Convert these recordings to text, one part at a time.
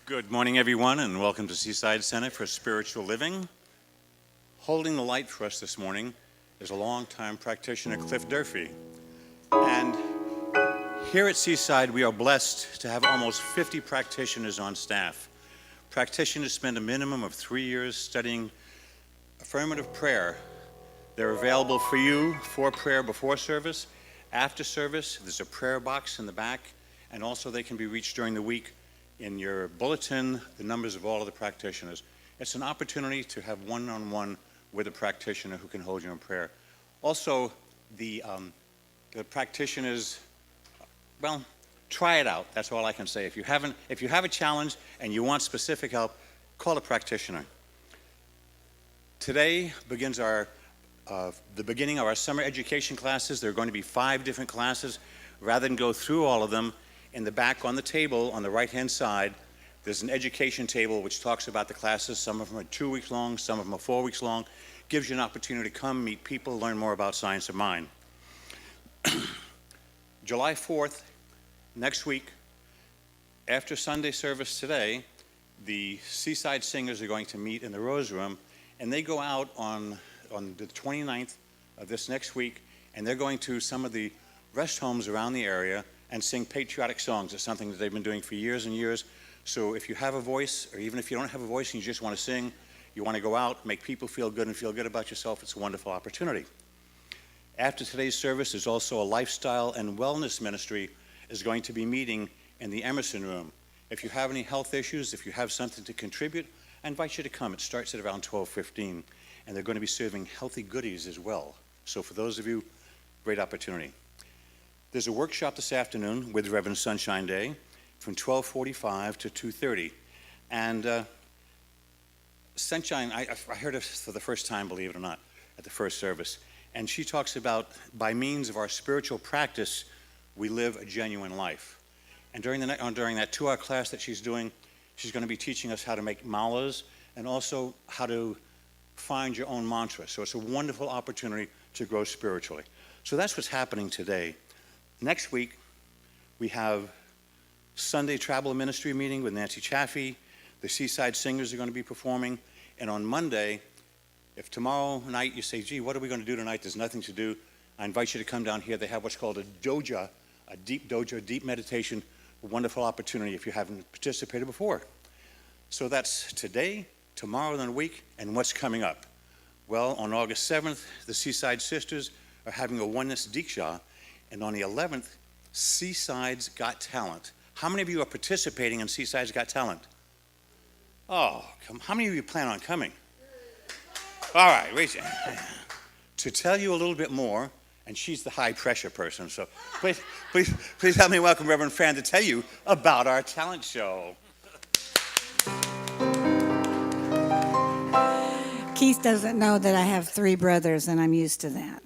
Good morning, everyone, and welcome to Seaside Center for Spiritual Living. Holding the light for us this morning is a longtime practitioner, Cliff Durfee. And here at Seaside, we are blessed to have almost 50 practitioners on staff. Practitioners spend a minimum of 3 years studying affirmative prayer. They're available for you for prayer before service, after service. There's a prayer box in the back, and also they can be reached during the week. In your bulletin, the numbers of all of the practitioners. It's an opportunity to have one-on-one with a practitioner who can hold you in prayer. Also, the practitioners, well, try it out. That's all I can say. If you have a challenge and you want specific help, call a practitioner. Today begins the beginning of our summer education classes. There are going to be 5 different classes. Rather than go through all of them, in the back on the table, on the right-hand side, there's an education table which talks about the classes. Some of them are 2 weeks long, some of them are 4 weeks long. Gives you an opportunity to come, meet people, learn more about science of mind. July 4th, next week, after Sunday service today, the Seaside Singers are going to meet in the Rose Room, and they go out on the 29th of this next week, and they're going to some of the rest homes around the area and sing patriotic songs. It's something that they've been doing for years and years. So if you have a voice, or even if you don't have a voice and you just want to sing, you want to go out, make people feel good and feel good about yourself, it's a wonderful opportunity. After today's service, there's also a lifestyle and wellness ministry is going to be meeting in the Emerson Room. If you have any health issues, if you have something to contribute, I invite you to come. It starts at around 12:15, and they're going to be serving healthy goodies as well. So for those of you, great opportunity. There's a workshop this afternoon with Reverend Sunshine Daye from 12:45 to 2:30. And Sunshine, I heard her for the first time, believe it or not, at the first service. And she talks about, by means of our spiritual practice, we live a genuine life. And during that 2-hour class that she's doing, she's going to be teaching us how to make malas and also how to find your own mantra. So it's a wonderful opportunity to grow spiritually. So that's what's happening today. Next week, we have Sunday Travel Ministry meeting with Nancy Chaffee. The Seaside Singers are going to be performing. And on Monday, if tomorrow night you say, gee, what are we going to do tonight? There's nothing to do. I invite you to come down here. They have what's called a doja, a deep meditation, a wonderful opportunity if you haven't participated before. So that's today, tomorrow, and a week, and what's coming up. Well, on August 7th, the Seaside Sisters are having a oneness Diksha. And on the 11th, Seaside's Got Talent. How many of you are participating in Seaside's Got Talent? Oh, how many of you plan on coming? All right, raise your hand. To tell you a little bit more, and she's the high pressure person, so please help me welcome Reverend Fran to tell you about our talent show. Keith doesn't know that I have 3 brothers, and I'm used to that.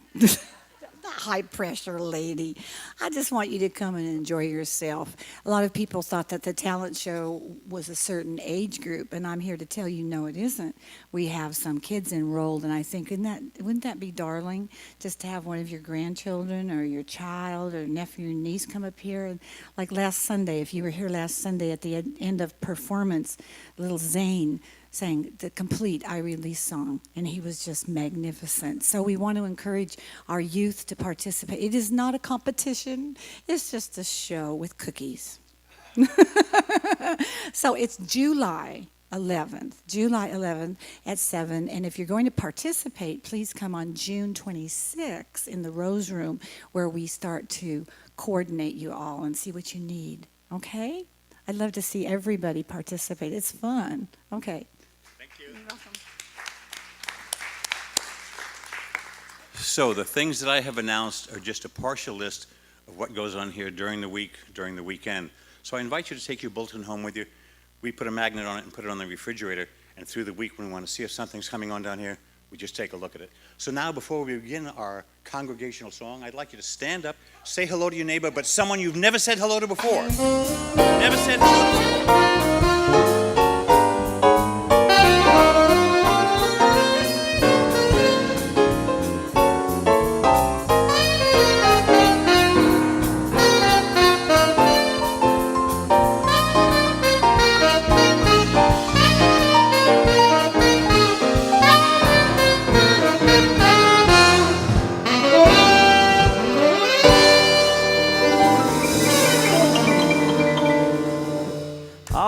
High pressure lady. I just want you to come and enjoy yourself. A lot of people thought that the talent show was a certain age group, and I'm here to tell you, no, it isn't. We have some kids enrolled, and I think, wouldn't that be darling, just to have one of your grandchildren or your child or nephew or niece come up here? And like last Sunday, if you were here last Sunday at the end of performance, little Zane sang the complete I Release song, and he was just magnificent. So we want to encourage our youth to participate. It is not a competition. It's just a show with cookies. So it's July 11th at 7. And if you're going to participate, please come on June 26th in the Rose Room, where we start to coordinate you all and see what you need. Okay? I'd love to see everybody participate. It's fun. Okay. You're welcome. So the things that I have announced are just a partial list of what goes on here during the week, during the weekend. So I invite you to take your bulletin home with you. We put a magnet on it and put it on the refrigerator, and through the week when we want to see if something's coming on down here, we just take a look at it. So now before we begin our congregational song, I'd like you to stand up, say hello to your neighbor, but someone you've never said hello to before. Never said hello to before.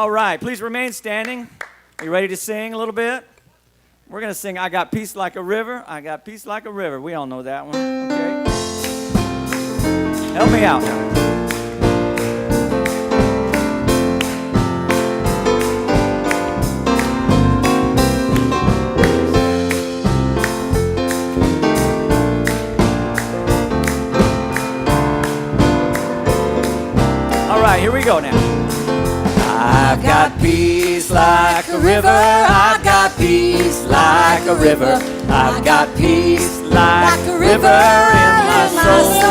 All right, please remain standing. Are you ready to sing a little bit? We're going to sing I Got Peace Like a River. I got peace like a river. We all know that one, okay? Help me out now. All right, here we go now. I've got peace like a river. I've got peace like a river. I've got peace like a river in my soul.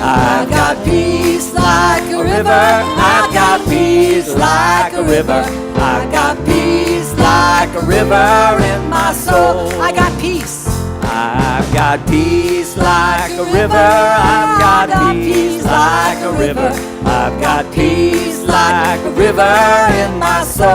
I've got peace like a river. I've got peace like a river. I've got peace like a river in my soul. I got peace. I've got peace like a river. I've got peace like a river. I've got peace like a river in my soul.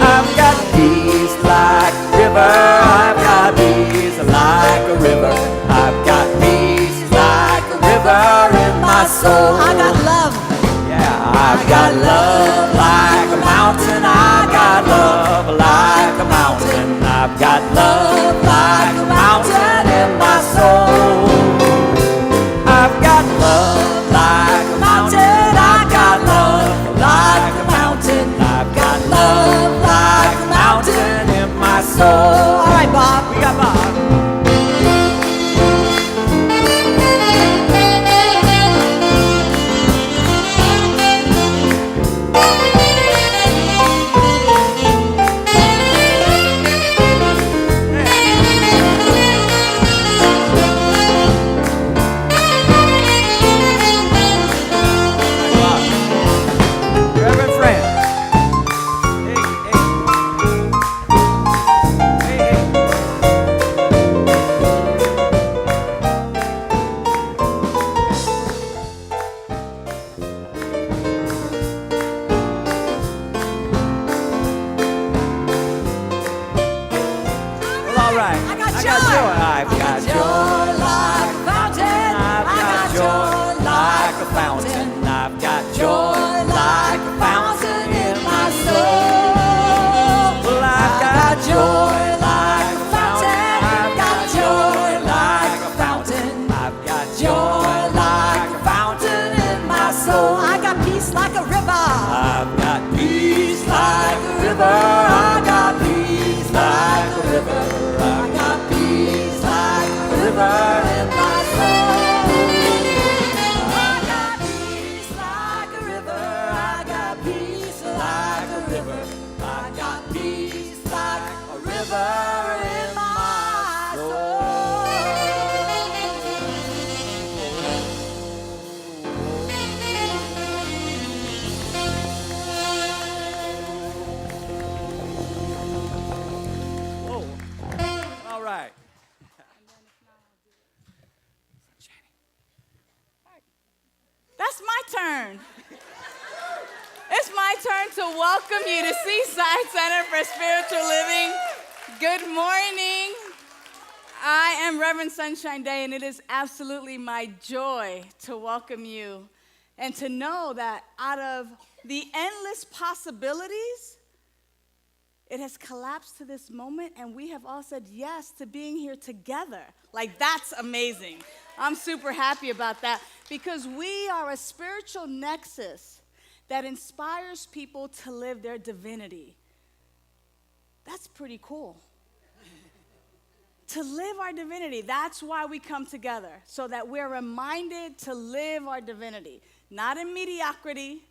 I've got peace like a river. I've got peace like a river. I've got peace like a river in my soul. I got love. Yeah, I've got love like a mountain. I got love like a mountain. I've got love like a mountain in my soul. I've got love like a mountain. I've got love like a mountain. I've got love like a mountain in my soul. All right, Bob. We got Bob. Reverend friend. Hey, hey. Hey, hey. Well, all right. I got I joy. got joy. I've got joy like a fountain. I've got joy like a fountain. I've got joy like a fountain in my soul. Well, I've got joy like a fountain. I've got joy like a fountain. I've got joy like a fountain in my soul. I got peace like a river. I've got peace like a river. I got peace like a river. I got peace like a river in my soul. I got peace like a river. I got peace like a river. I got peace like a river in my soul. Whoa. All right. That's my turn. It's my turn to welcome you to Seaside Center for Spiritual Living. Good morning. I am Reverend Sunshine Daye, and it is absolutely my joy to welcome you and to know that out of the endless possibilities, it has collapsed to this moment, and we have all said yes to being here together. Like, that's amazing. I'm super happy about that because we are a spiritual nexus that inspires people to live their divinity. That's pretty cool. To live our divinity, that's why we come together, so that we're reminded to live our divinity, not in mediocrity,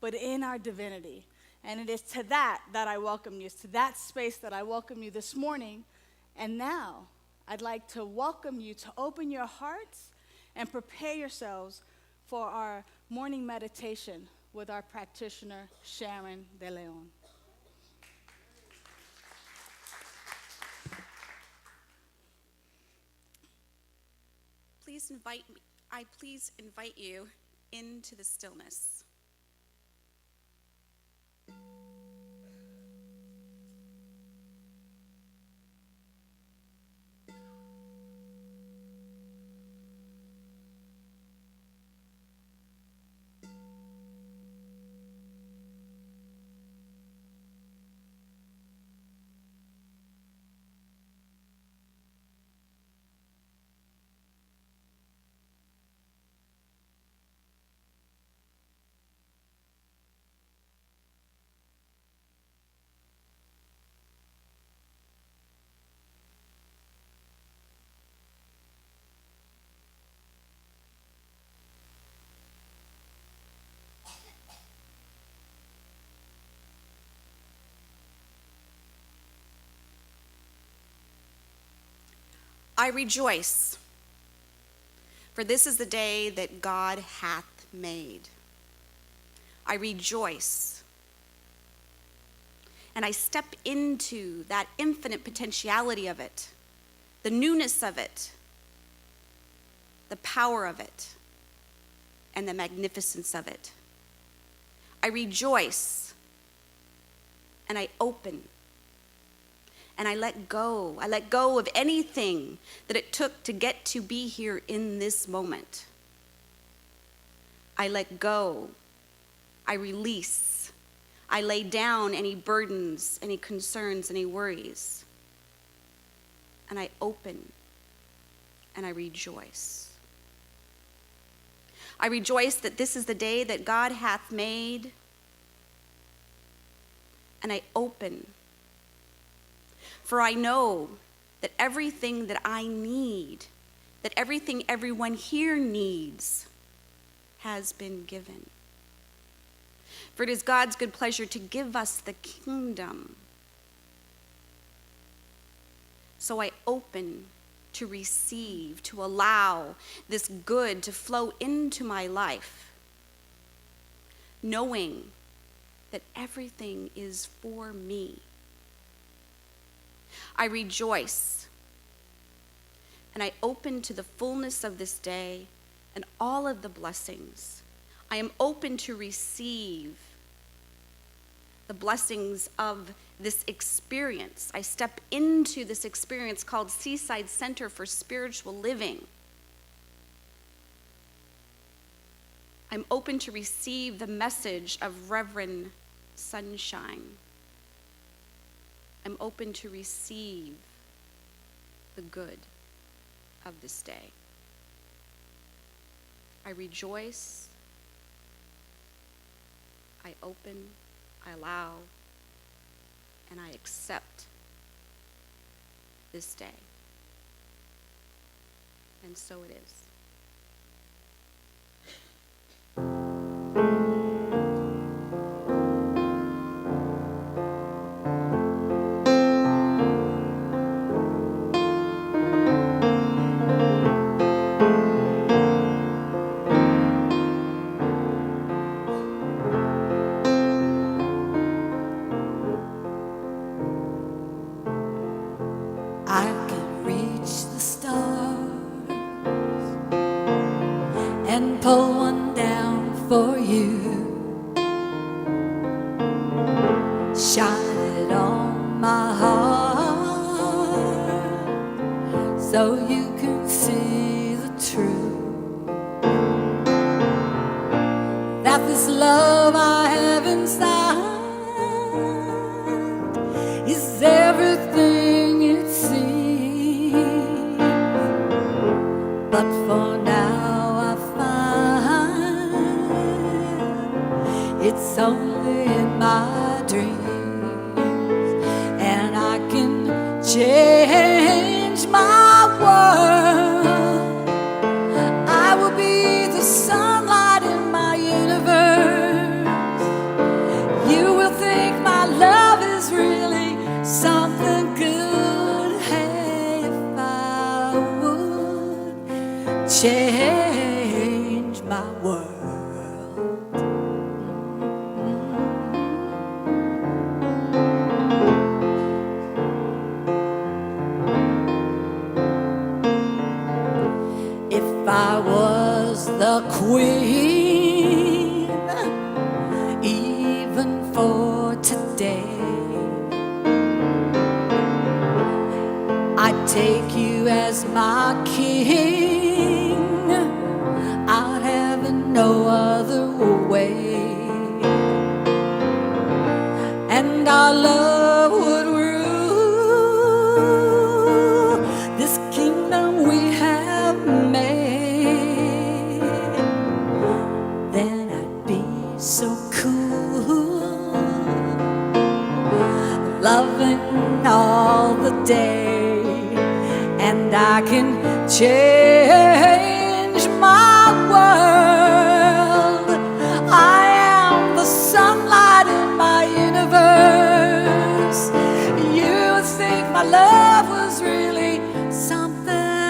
but in our divinity. And it is to that I welcome you. It's to that space that I welcome you this morning. And now, I'd like to welcome you to open your hearts and prepare yourselves for our morning meditation with our practitioner, Sharon De Leon. Please invite you into the stillness. I rejoice, for this is the day that God hath made. I rejoice. And I step into that infinite potentiality of it, the newness of it, the power of it, and the magnificence of it. I rejoice, and I open, and I let go. I let go of anything that it took to get to be here in this moment. I let go. I release. I lay down any burdens, any concerns, any worries. And I open, and I rejoice. I rejoice that this is the day that God hath made, and I open. For I know that everything that I need, that everything everyone here needs, has been given. For it is God's good pleasure to give us the kingdom. So I open to receive, to allow this good to flow into my life, knowing that everything is for me. I rejoice, and I open to the fullness of this day and all of the blessings. I am open to receive the blessings of this experience. I step into this experience called Seaside Center for Spiritual Living. I'm open to receive the message of Reverend Sunshine. I'm open to receive the good of this day. I rejoice, I open, I allow, and I accept this day. And so it is. I can reach the stars and pull one down for you. Shine it on my heart so you can see the truth. That this love I have inside is everything it seems. But for now I find it's only in my dreams, and I can change my world. I will be the sunlight in my universe. You will think my love is really something good. Hey, if I would change my world. If I was the queen, even for today, I'd take you as my king. I'd have it no other way, and our love would rule this kingdom we have made. Then I'd be so cool, loving all the day, and I can change my world. I am the sunlight in my universe. You would think my love was really something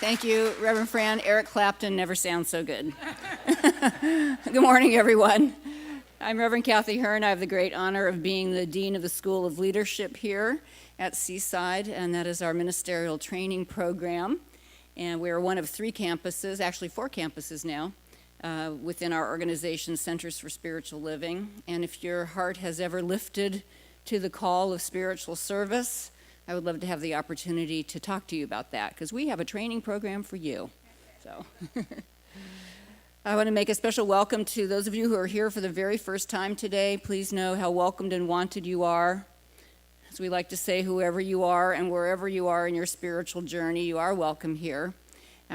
Thank you, Reverend Fran. Eric Clapton never sounds so good. Good morning, everyone. I'm Reverend Kathy Hearn. I have the great honor of being the Dean of the School of Leadership here at Seaside, and that is our ministerial training program. And we are one of 3 campuses, actually 4 campuses now, within our organization, Centers for Spiritual Living. And if your heart has ever lifted to the call of spiritual service, I would love to have the opportunity to talk to you about that, because we have a training program for you. So I want to make a special welcome to those of you who are here for the very first time today. Please know how welcomed and wanted you are. As we like to say, whoever you are and wherever you are in your spiritual journey, you are welcome here.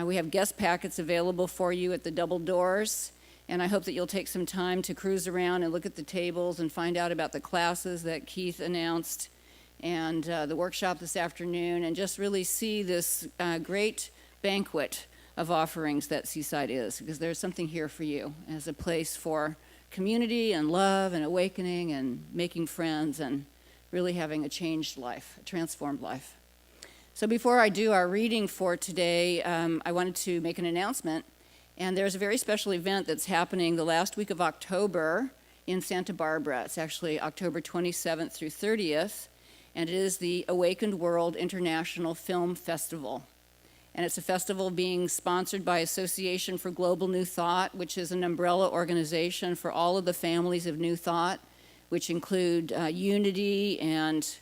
We have guest packets available for you at the double doors, and I hope that you'll take some time to cruise around and look at the tables and find out about the classes that Keith announced and the workshop this afternoon, and just really see this great banquet of offerings that Seaside is, because there's something here for you as a place for community and love and awakening and making friends and really having a changed life, a transformed life. So before I do our reading for today, I wanted to make an announcement. And there's a very special event that's happening the last week of October in Santa Barbara. It's actually October 27th through 30th, and it is the Awakened World International Film Festival. And it's a festival being sponsored by Association for Global New Thought, which is an umbrella organization for all of the families of New Thought, which include Unity and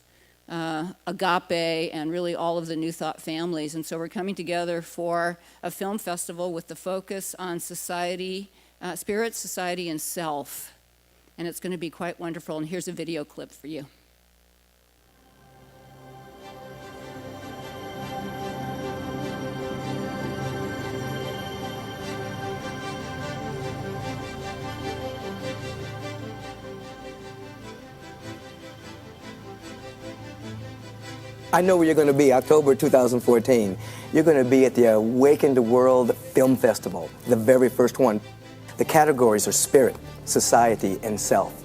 Agape and really all of the New Thought families. And so we're coming together for a film festival with the focus on society, spirit, society, and self. And it's going to be quite wonderful. And here's a video clip for you. I know where you're going to be, October 2014. You're going to be at the Awakened World Film Festival, the very first one. The categories are spirit, society, and self.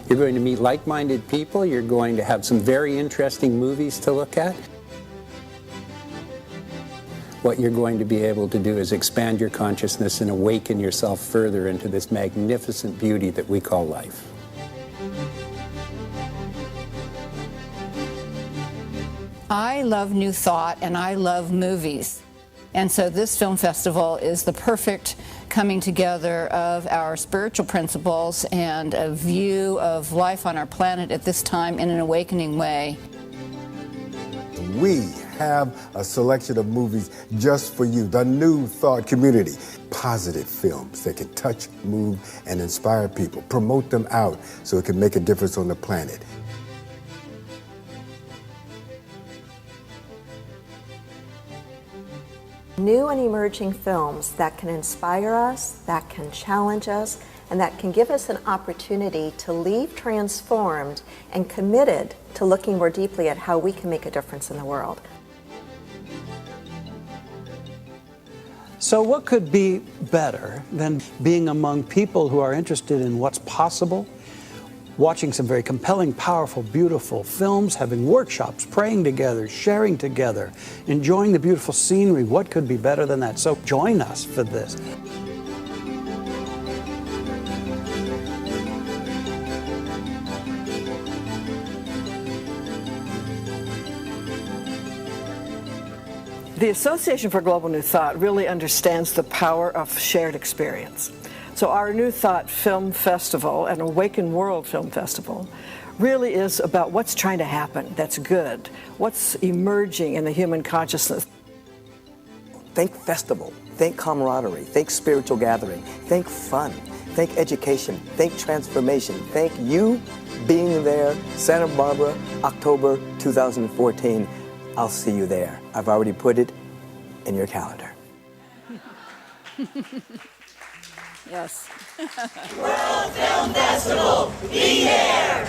You're going to meet like-minded people. You're going to have some very interesting movies to look at. What you're going to be able to do is expand your consciousness and awaken yourself further into this magnificent beauty that we call life. I love New Thought and I love movies. And so this film festival is the perfect coming together of our spiritual principles and a view of life on our planet at this time in an awakening way. We have a selection of movies just for you, the New Thought community. Positive films that can touch, move, and inspire people. Promote them out so it can make a difference on the planet. New and emerging films that can inspire us, that can challenge us, and that can give us an opportunity to leave transformed and committed to looking more deeply at how we can make a difference in the world. So what could be better than being among people who are interested in what's possible, watching some very compelling, powerful, beautiful films, having workshops, praying together, sharing together, enjoying the beautiful scenery? What could be better than that? So join us for this. The Association for Global New Thought really understands the power of shared experience. So our New Thought Film Festival, an Awakened World Film Festival, really is about what's trying to happen that's good, what's emerging in the human consciousness. Think festival, think camaraderie, think spiritual gathering, think fun, think education, think transformation, think you being there, Santa Barbara, October 2014. I'll see you there. I've already put it in your calendar. Yes. World Film Festival, be there!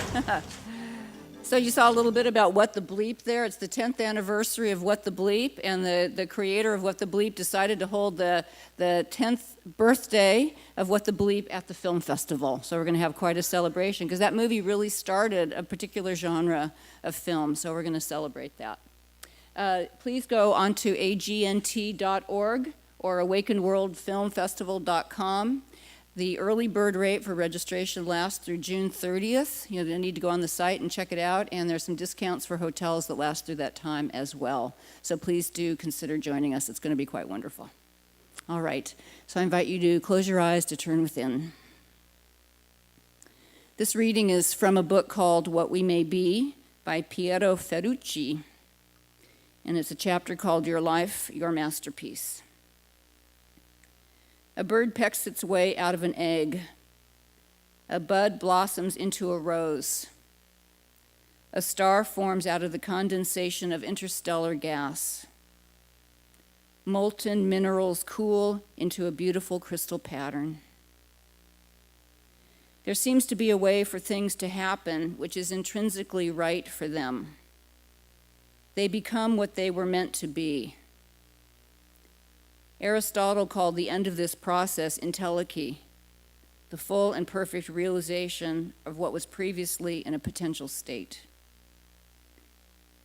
So you saw a little bit about What the Bleep there. It's the 10th anniversary of What the Bleep, and the creator of What the Bleep decided to hold the 10th birthday of What the Bleep at the film festival. So we're going to have quite a celebration, because that movie really started a particular genre of film, so we're going to celebrate that. Please go onto agnt.org or awakenedworldfilmfestival.com. The early bird rate for registration lasts through June 30th. You'll need to go on the site and check it out, and there's some discounts for hotels that last through that time as well. So please do consider joining us. It's going to be quite wonderful. All right, so I invite you to close your eyes to turn within. This reading is from a book called What We May Be by Piero Ferrucci, and it's a chapter called Your Life, Your Masterpiece. A bird pecks its way out of an egg. A bud blossoms into a rose. A star forms out of the condensation of interstellar gas. Molten minerals cool into a beautiful crystal pattern. There seems to be a way for things to happen which is intrinsically right for them. They become what they were meant to be. Aristotle called the end of this process entelechy, the full and perfect realization of what was previously in a potential state.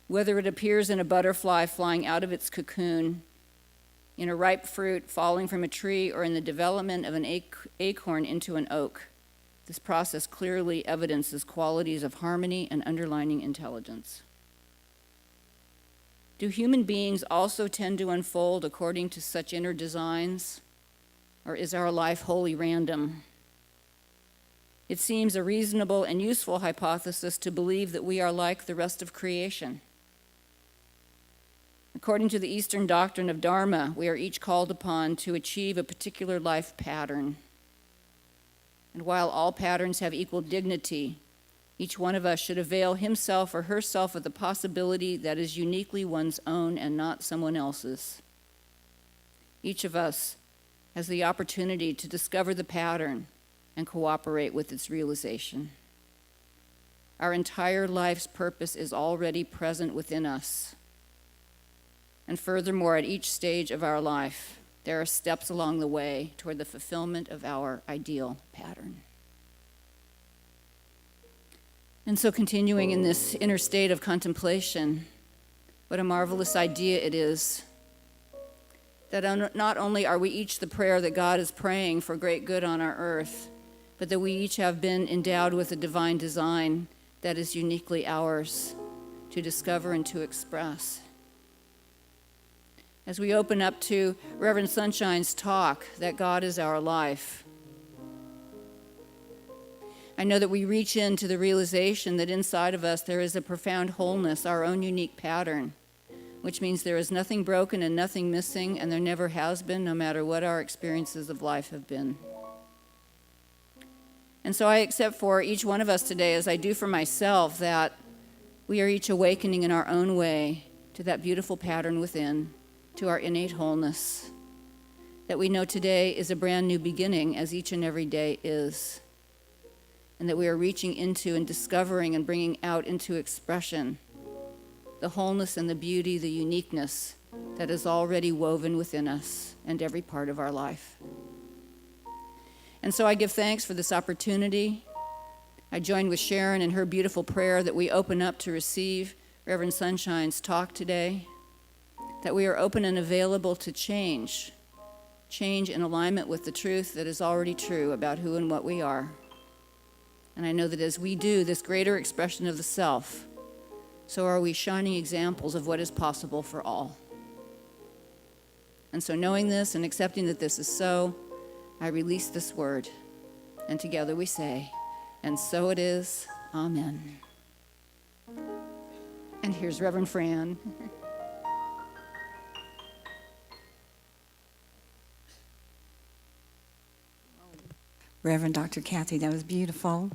Whether it appears in a butterfly flying out of its cocoon, in a ripe fruit falling from a tree, or in the development of an acorn into an oak, this process clearly evidences qualities of harmony and underlying intelligence. Do human beings also tend to unfold according to such inner designs, or is our life wholly random? It seems a reasonable and useful hypothesis to believe that we are like the rest of creation. According to the Eastern doctrine of Dharma, we are each called upon to achieve a particular life pattern. And while all patterns have equal dignity, each one of us should avail himself or herself of the possibility that is uniquely one's own and not someone else's. Each of us has the opportunity to discover the pattern and cooperate with its realization. Our entire life's purpose is already present within us. And furthermore, at each stage of our life, there are steps along the way toward the fulfillment of our ideal pattern. And so, continuing in this inner state of contemplation, what a marvelous idea it is that not only are we each the prayer that God is praying for great good on our earth, but that we each have been endowed with a divine design that is uniquely ours to discover and to express. As we open up to Reverend Sunshine's talk, that God is our life, I know that we reach into the realization that inside of us there is a profound wholeness, our own unique pattern, which means there is nothing broken and nothing missing, and there never has been, no matter what our experiences of life have been. And so I accept for each one of us today, as I do for myself, that we are each awakening in our own way to that beautiful pattern within, to our innate wholeness, that we know today is a brand new beginning, as each and every day is, and that we are reaching into and discovering and bringing out into expression the wholeness and the beauty, the uniqueness that is already woven within us and every part of our life. And so I give thanks for this opportunity. I join with Sharon in her beautiful prayer that we open up to receive Reverend Sunshine's talk today, that we are open and available to change in alignment with the truth that is already true about who and what we are. And I know that as we do this greater expression of the self, so are we shining examples of what is possible for all. And so knowing this and accepting that this is so, I release this word. And together we say, and so it is, amen. And here's Reverend Fran. Reverend Dr. Kathy, that was beautiful.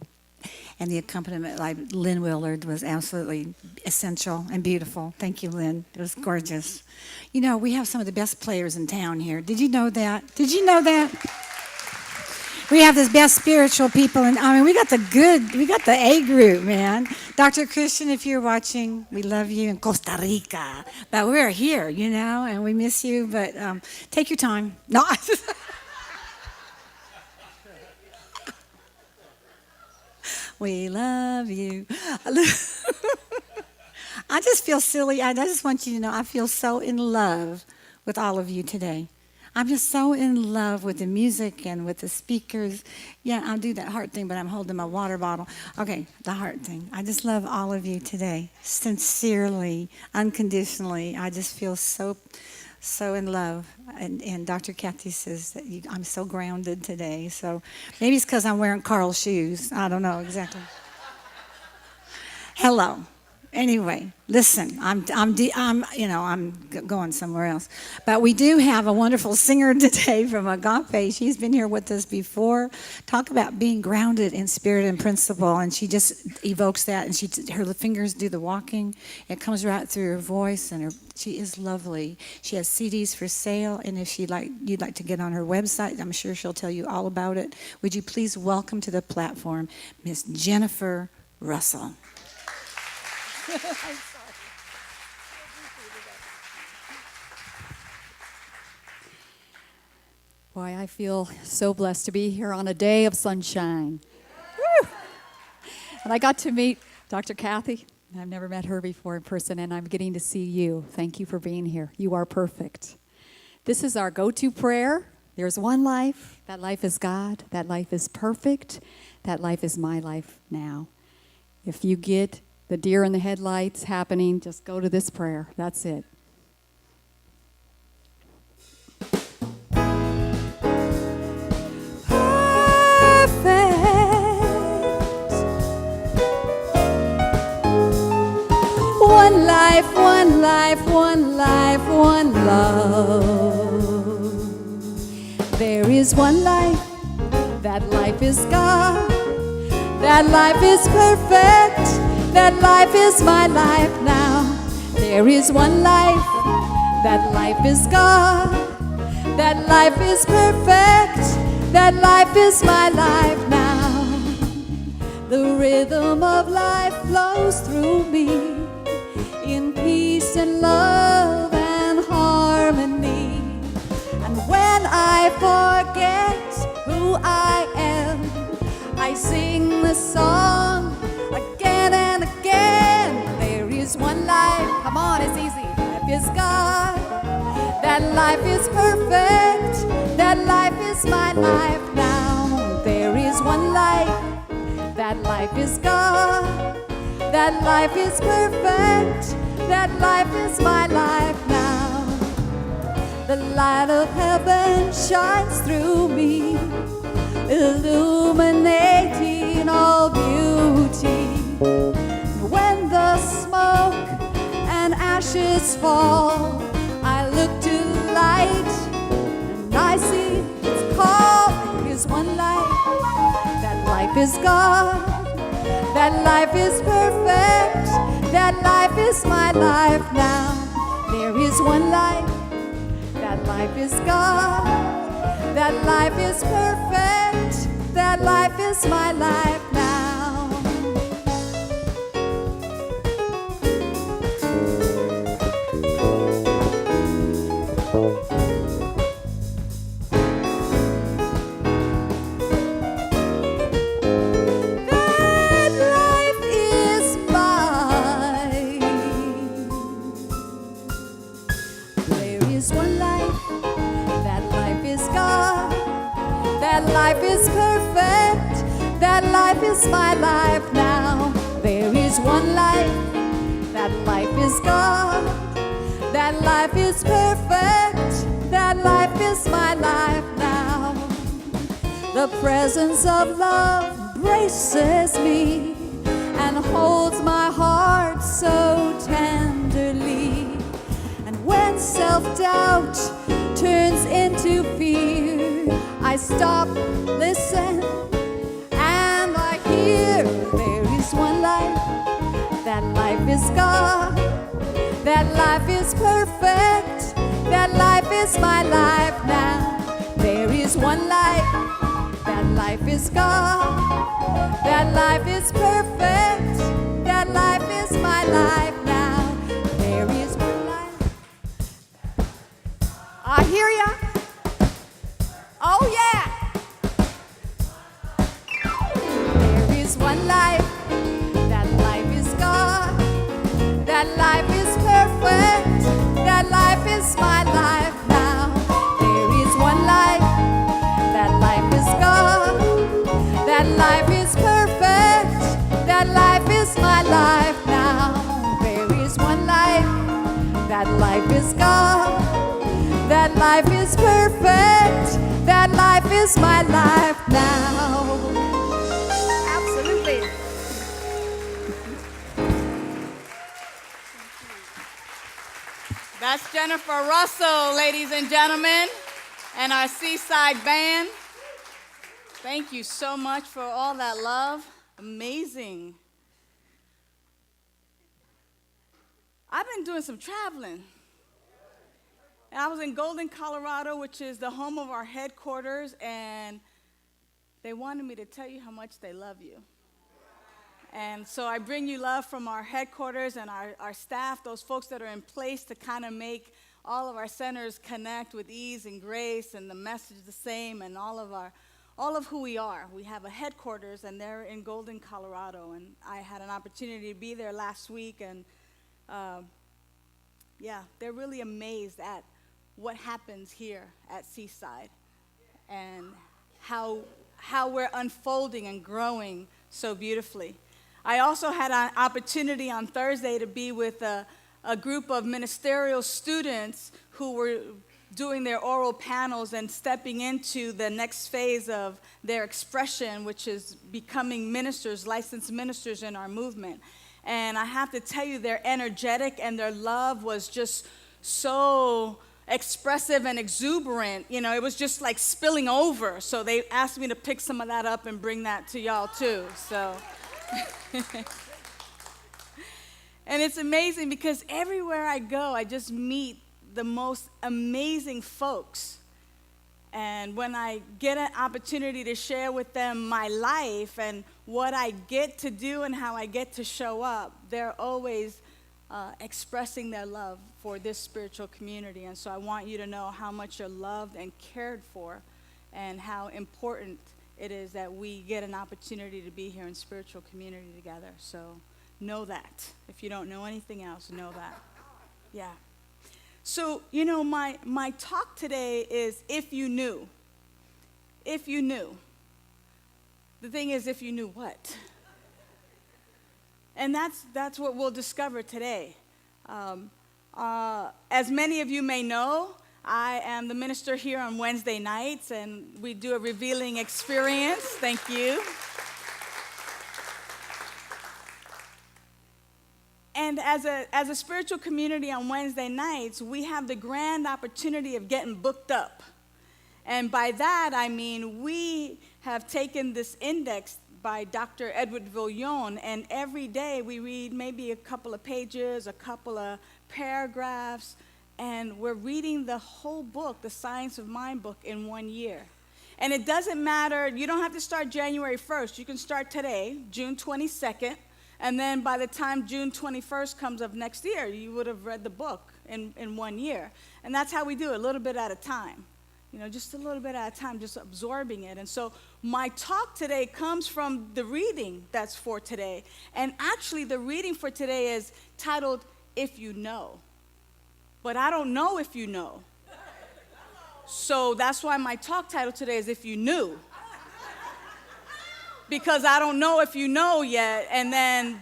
And the accompaniment by Lynn Willard was absolutely essential and beautiful. Thank you, Lynn. It was gorgeous. You know, we have some of the best players in town here. Did you know that? Did you know that? We have the best spiritual people, and I mean, we got the A group, man. Dr. Christian, if you're watching, we love you in Costa Rica. But we're here, you know, and we miss you, but take your time. No. We love you. I just feel silly. I just want you to know I feel so in love with all of you today. I'm just so in love with the music and with the speakers. Yeah, I'll do that heart thing, but I'm holding my water bottle. Okay, the heart thing. I just love all of you today. Sincerely, unconditionally. I just feel so in love. And Dr. Kathy says that I'm so grounded today. So maybe it's because I'm wearing Carl's shoes. I don't know exactly. Hello. Anyway, listen, I'm going somewhere else. But we do have a wonderful singer today from Agape. She's been here with us before. Talk about being grounded in spirit and principle, and she just evokes that, and her fingers do the walking. It comes right through her voice, and she is lovely. She has CDs for sale, and if you'd like to get on her website, I'm sure she'll tell you all about it. Would you please welcome to the platform Miss Jennifer Russell. I'm sorry. Boy, I feel so blessed to be here on a day of sunshine. Woo! And I got to meet Dr. Kathy. I've never met her before in person, and I'm getting to see you. Thank you for being here. You are perfect. This is our go-to prayer. There's one life. That life is God. That life is perfect. That life is my life now. If you get the deer in the headlights happening, just go to this prayer. That's it. Perfect. One life, one life, one life, one love. There is one life. That life is God. That life is perfect. That life is my life now. There is one life. That life is God. That life is perfect. That life is my life now. The rhythm of life flows through me in peace and love and harmony. And when I forget who I am, I sing the song again and again. There is one life. Come on, it's easy. Life is God. That life is perfect. That life is my life now. There is one life. That life is God. That life is perfect. That life is my life now. The light of heaven shines through me, illuminating all beauty. When the smoke and ashes fall, I look to light and I see it's called. There is one life. That life is God. That life is perfect. That life is my life now. There is one life. That life is God. That life is perfect. That life is my life now. That life is mine. There is one life. That life is God. That life is perfect. That life is my life now. There is one life. That life is God. That life is perfect. That life is my life now. The presence of love embraces me and holds my heart so tenderly. And when self-doubt turns into fear, I stop, listen, and I hear there is one life. That life is God. That life is perfect. That life is my life now. There is one life. That life is God. That life is perfect. That life is my life now. There is one life. I hear ya. Oh yeah. There is one life. That life is God. That life life is God, that life is perfect, that life is my life now. Absolutely. That's Jennifer Russell, ladies and gentlemen, and our Seaside band. Thank you so much for all that love. Amazing. I've been doing some traveling. And I was in Golden, Colorado, which is the home of our headquarters, and they wanted me to tell you how much they love you. And so I bring you love from our headquarters and our staff, those folks that are in place to kind of make all of our centers connect with ease and grace, and the message the same, and all of who we are. We have a headquarters, and they're in Golden, Colorado, and I had an opportunity to be there last week, and they're really amazed at what happens here at Seaside and how we're unfolding and growing so beautifully. I also had an opportunity on Thursday to be with a group of ministerial students who were doing their oral panels and stepping into the next phase of their expression, which is becoming ministers, licensed ministers in our movement. And I have to tell you, they're energetic, and their love was just so expressive and exuberant. You know, it was just like spilling over. So they asked me to pick some of that up and bring that to y'all too. So, and it's amazing because everywhere I go, I just meet the most amazing folks. And when I get an opportunity to share with them my life and what I get to do and how I get to show up, they're always expressing their love for this spiritual community. And so I want you to know how much you're loved and cared for, and how important it is that we get an opportunity to be here in spiritual community together. So know that. If you don't know anything else, know that. Yeah. So, you know, my talk today is if you knew. If you knew. The thing is, if you knew what? And that's what we'll discover today. As many of you may know, I am the minister here on Wednesday nights, and we do a revealing experience. Thank you. And as a spiritual community on Wednesday nights, we have the grand opportunity of getting booked up. And by that, I mean we have taken this index by Dr. Edward Villion, and every day we read maybe a couple of pages, a couple of paragraphs, and we're reading the whole book, the Science of Mind book, in 1 year. And it doesn't matter, you don't have to start January 1st. You can start today, June 22nd, and then by the time June 21st comes of next year, you would have read the book in 1 year. And that's how we do it, a little bit at a time. You know, just a little bit at a time, just absorbing it. And so my talk today comes from the reading that's for today. And actually, the reading for today is titled, If You Know. But I don't know if you know. So that's why my talk title today is If You Knew. Because I don't know if you know yet,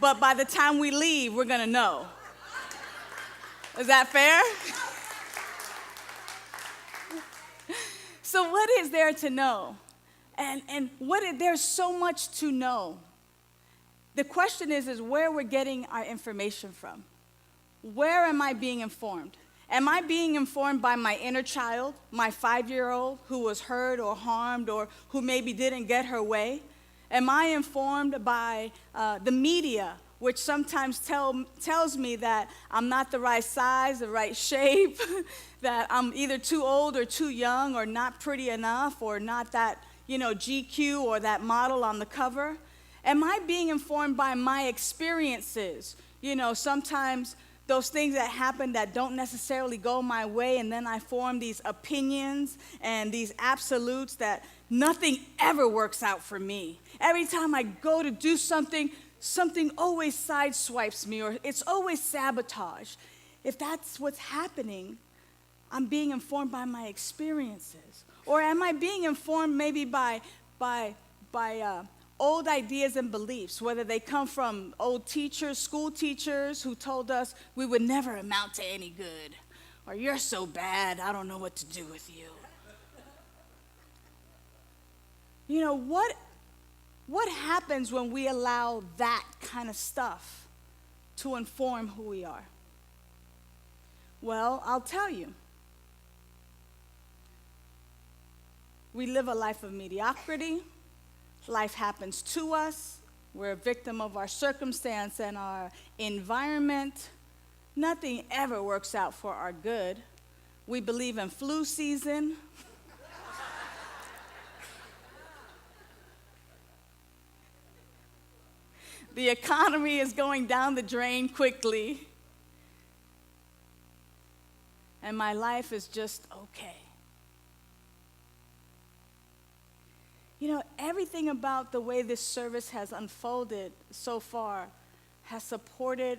but by the time we leave, we're going to know. Is that fair? So what is there to know? And there's so much to know. The question is where we're getting our information from. Where am I being informed? Am I being informed by my inner child, my 5-year-old who was hurt or harmed or who maybe didn't get her way? Am I informed by the media, which sometimes tells me that I'm not the right size, the right shape, that I'm either too old or too young or not pretty enough or not that, GQ or that model on the cover? Am I being informed by my experiences? Sometimes those things that happen that don't necessarily go my way, and then I form these opinions and these absolutes that nothing ever works out for me. Every time I go to do something always sideswipes me, or it's always sabotage. If that's what's happening, I'm being informed by my experiences. Or am I being informed maybe by old ideas and beliefs, whether they come from old teachers, school teachers who told us we would never amount to any good, or you're so bad, I don't know what to do with you. You know, what happens when we allow that kind of stuff to inform who we are? Well, I'll tell you. We live a life of mediocrity. Life happens to us. We're a victim of our circumstance and our environment. Nothing ever works out for our good. We believe in flu season. The economy is going down the drain quickly. And my life is just okay. You know, everything about the way this service has unfolded so far has supported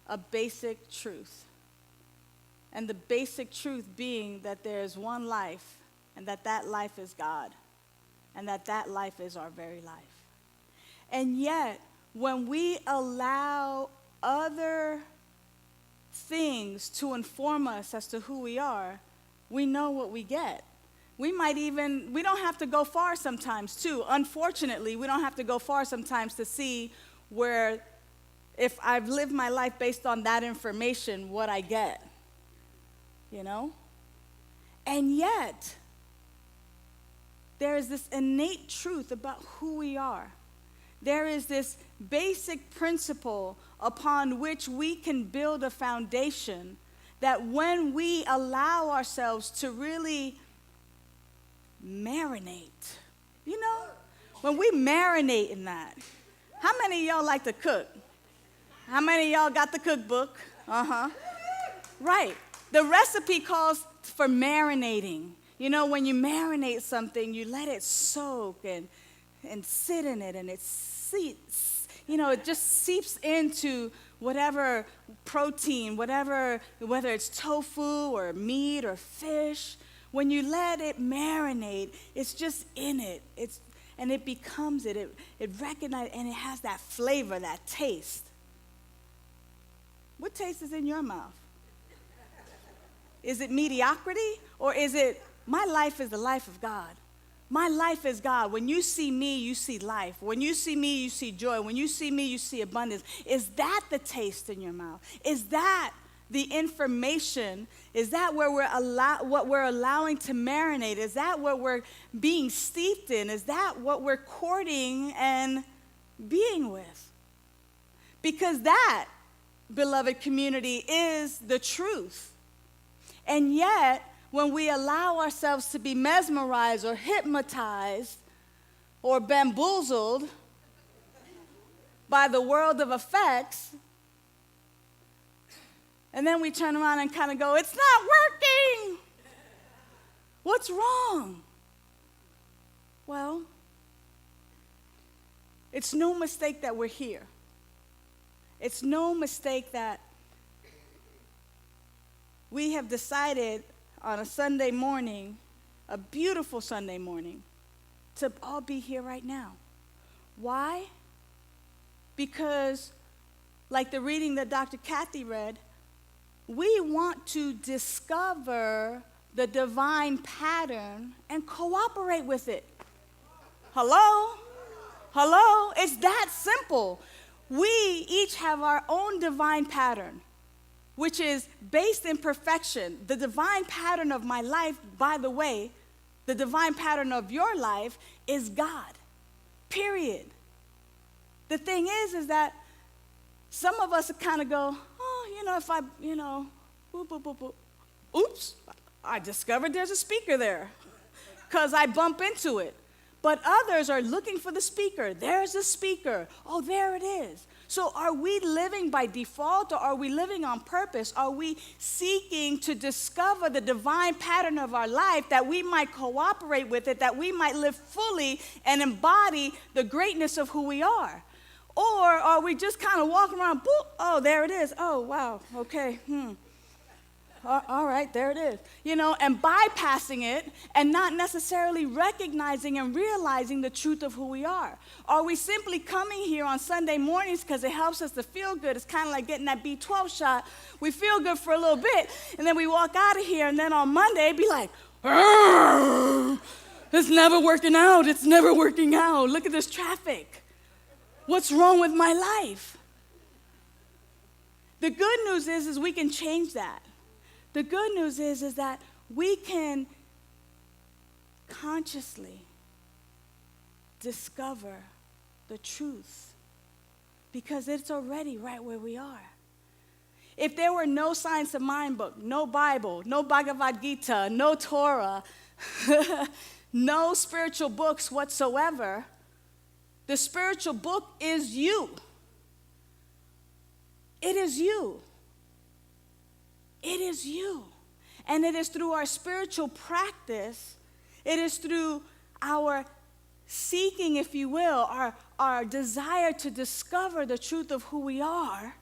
a basic truth. And the basic truth being that there is one life, and that life is God, and that life is our very life. And yet, when we allow other things to inform us as to who we are, we know what we get. We don't have to go far sometimes too. Unfortunately, we don't have to go far sometimes to see where, if I've lived my life based on that information, what I get, you know? And yet, there is this innate truth about who we are. There is this basic principle upon which we can build a foundation that when we allow ourselves to really marinate, you know, when we marinate in that. How many of y'all like to cook? How many of y'all got the cookbook? Right. The recipe calls for marinating. You know, when you marinate something, you let it soak and sit in it, and it just seeps into whatever protein, whether it's tofu or meat or fish. When you let it marinate, it's just in it. And it becomes it. It recognizes, and it has that flavor, that taste. What taste is in your mouth? Is it mediocrity, or is it, my life is the life of God? My life is God. When you see me, you see life. When you see me, you see joy. When you see me, you see abundance. Is that the taste in your mouth? Is that the information? Is that where what we're allowing to marinate? Is that what we're being steeped in? Is that what we're courting and being with? Because that, beloved community, is the truth. And yet, when we allow ourselves to be mesmerized or hypnotized or bamboozled by the world of effects, and then we turn around and kind of go, it's not working. What's wrong? Well, it's no mistake that we're here. It's no mistake that we have decided on a Sunday morning, a beautiful Sunday morning, to all be here right now. Why? Because, like the reading that Dr. Kathy read, we want to discover the divine pattern and cooperate with it. Hello? Hello? It's that simple. We each have our own divine pattern, which is based in perfection. The divine pattern of my life, by the way, the divine pattern of your life is God, period. The thing is that some of us kind of go, if I, boop, boop, boop, boop. Oops, I discovered there's a speaker there because I bump into it. But others are looking for the speaker. There's a speaker. Oh, there it is. So are we living by default, or are we living on purpose? Are we seeking to discover the divine pattern of our life that we might cooperate with it, that we might live fully and embody the greatness of who we are? Or are we just kind of walking around, boop, oh, there it is. Oh, wow, okay, all right, there it is. And bypassing it and not necessarily recognizing and realizing the truth of who we are. Are we simply coming here on Sunday mornings because it helps us to feel good? It's kind of like getting that B12 shot. We feel good for a little bit, and then we walk out of here, and then on Monday, be like, it's never working out. It's never working out. Look at this traffic. What's wrong with my life? The good news is we can change that. The good news is that we can consciously discover the truth because it's already right where we are. If there were no Science of Mind book, no Bible, no Bhagavad Gita, no Torah, no spiritual books whatsoever, the spiritual book is you. It is you. It is you. And it is through our spiritual practice, it is through our seeking, if you will, our desire to discover the truth of who we are,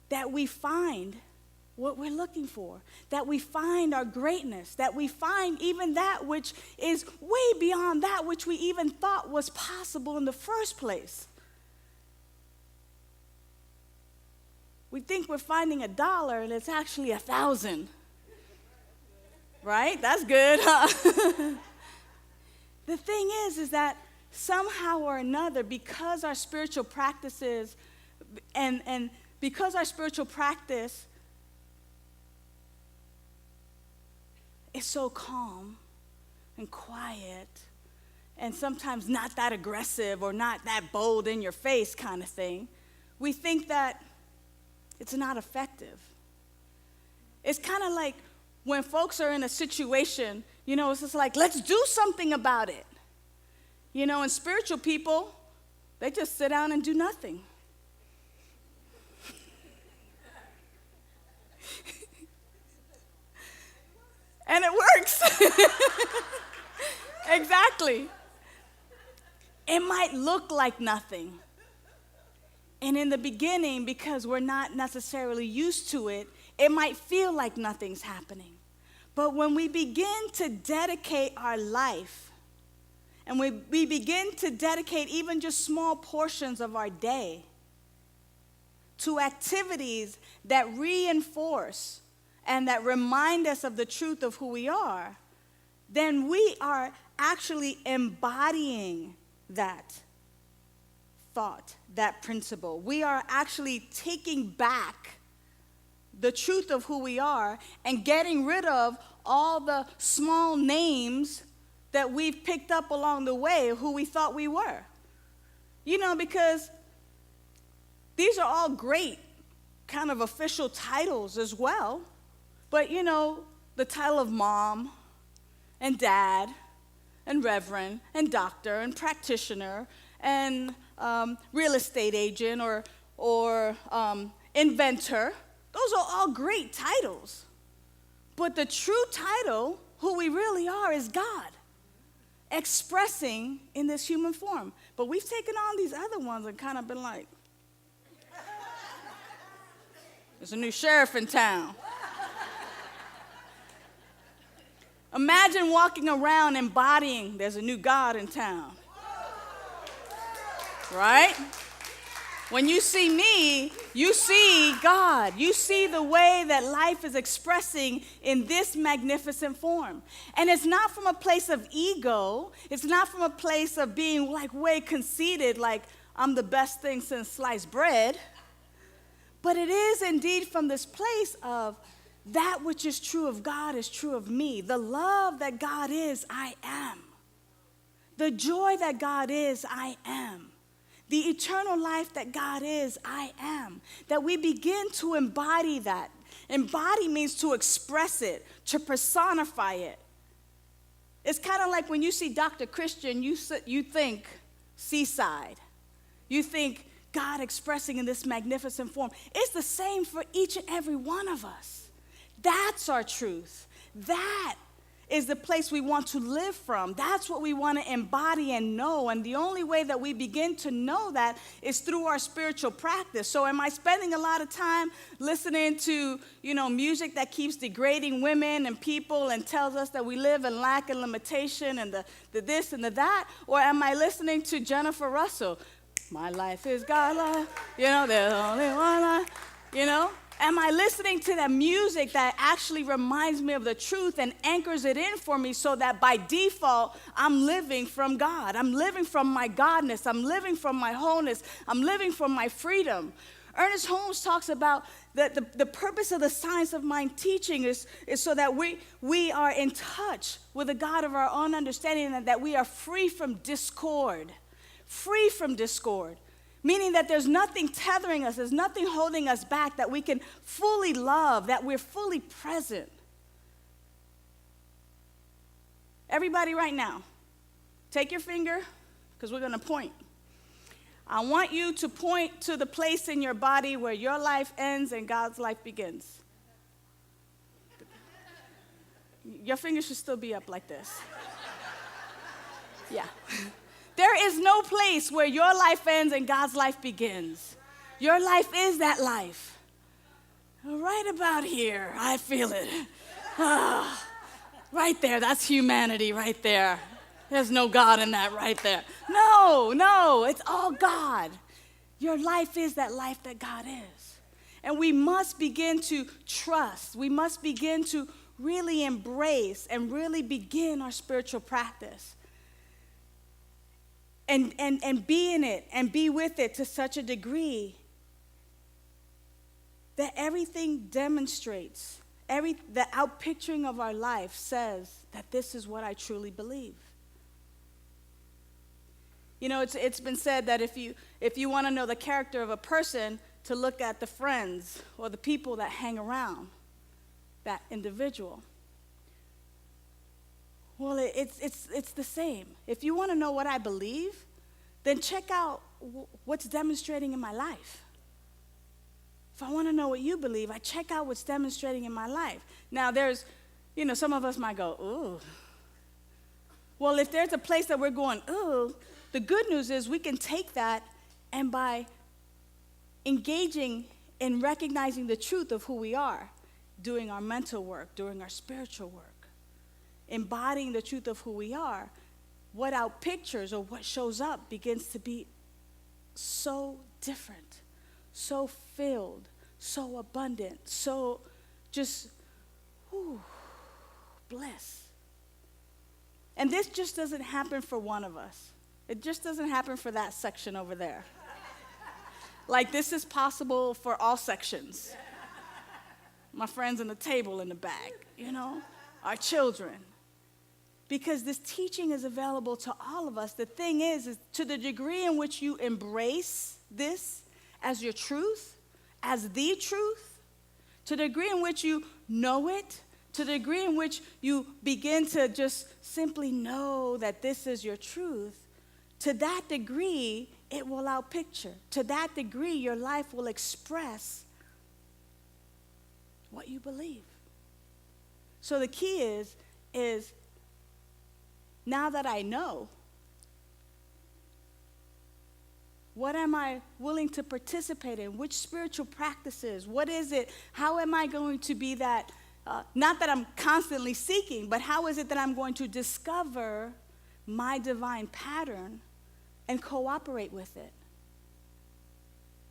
that we find what we're looking for, that we find our greatness, that we find even that which is way beyond that which we even thought was possible in the first place. We think we're finding $1 and it's actually 1,000. Right? That's good, huh? The thing is that somehow or another, because our spiritual practices and because our spiritual practice is so calm and quiet and sometimes not that aggressive or not that bold in your face kind of thing, we think that it's not effective. It's kind of like when folks are in a situation, it's just like, let's do something about it. And spiritual people, they just sit down and do nothing. And it works. Exactly. It might look like nothing. And in the beginning, because we're not necessarily used to it, it might feel like nothing's happening. But when we begin to dedicate our life, and we begin to dedicate even just small portions of our day to activities that reinforce and that remind us of the truth of who we are, then we are actually embodying that thought, that principle. We are actually taking back the truth of who we are and getting rid of all the small names that we've picked up along the way of who we thought we were. Because these are all great kind of official titles as well. But, the title of mom and dad and reverend and doctor and practitioner and real estate agent or inventor, those are all great titles. But the true title, who we really are, is God, expressing in this human form. But we've taken on these other ones and kind of been like, there's a new sheriff in town. Imagine walking around embodying there's a new God in town. Right? When you see me, you see God. You see the way that life is expressing in this magnificent form. And it's not from a place of ego. It's not from a place of being like way conceited, like I'm the best thing since sliced bread. But it is indeed from this place of that which is true of God is true of me. The love that God is, I am. The joy that God is, I am. The eternal life that God is, I am. That we begin to embody that. Embody means to express it, to personify it. It's kind of like when you see Dr. Christian, you think Seaside. You think God expressing in this magnificent form. It's the same for each and every one of us. That's our truth. That is the place we want to live from. That's what we want to embody and know. And the only way that we begin to know that is through our spiritual practice. So am I spending a lot of time listening to, music that keeps degrading women and people and tells us that we live in lack and limitation and the this and the that? Or am I listening to Jennifer Russell? My life is God's life. There's only one life. Am I listening to that music that actually reminds me of the truth and anchors it in for me so that by default, I'm living from God. I'm living from my Godness. I'm living from my wholeness. I'm living from my freedom. Ernest Hole talks about that the purpose of the science of mind teaching is so that we are in touch with the God of our own understanding and that we are free from discord. Free from discord. Meaning that there's nothing tethering us, there's nothing holding us back, that we can fully love, that we're fully present. Everybody right now, take your finger, because we're going to point. I want you to point to the place in your body where your life ends and God's life begins. Your finger should still be up like this. Yeah. There is no place where your life ends and God's life begins. Your life is that life. Right about here, I feel it. Right there, that's humanity right there. There's no God in that right there. No, it's all God. Your life is that life that God is. And we must begin to trust. We must begin to really embrace and really begin our spiritual practice. And be in it and be with it to such a degree that everything demonstrates, the outpicturing of our life says that this is what I truly believe. It's been said that if you want to know the character of a person, to look at the friends or the people that hang around that individual. Well, it's the same. If you want to know what I believe, then check out what's demonstrating in my life. If I want to know what you believe, I check out what's demonstrating in my life. Now, there's, some of us might go, ooh. Well, if there's a place that we're going, ooh, the good news is we can take that and by engaging in recognizing the truth of who we are, doing our mental work, doing our spiritual work, embodying the truth of who we are, what outpictures or what shows up begins to be so different, so filled, so abundant, so just, bliss. And this just doesn't happen for one of us. It just doesn't happen for that section over there. Like this is possible for all sections. My friends in the table in the back, our children. Because this teaching is available to all of us. The thing is to the degree in which you embrace this as your truth, as the truth, to the degree in which you know it, to the degree in which you begin to just simply know that this is your truth, to that degree, it will outpicture. To that degree, your life will express what you believe. So the key is now that I know, what am I willing to participate in? Which spiritual practices? What is it? How am I going to be that? Not that I'm constantly seeking, but how is it that I'm going to discover my divine pattern and cooperate with it?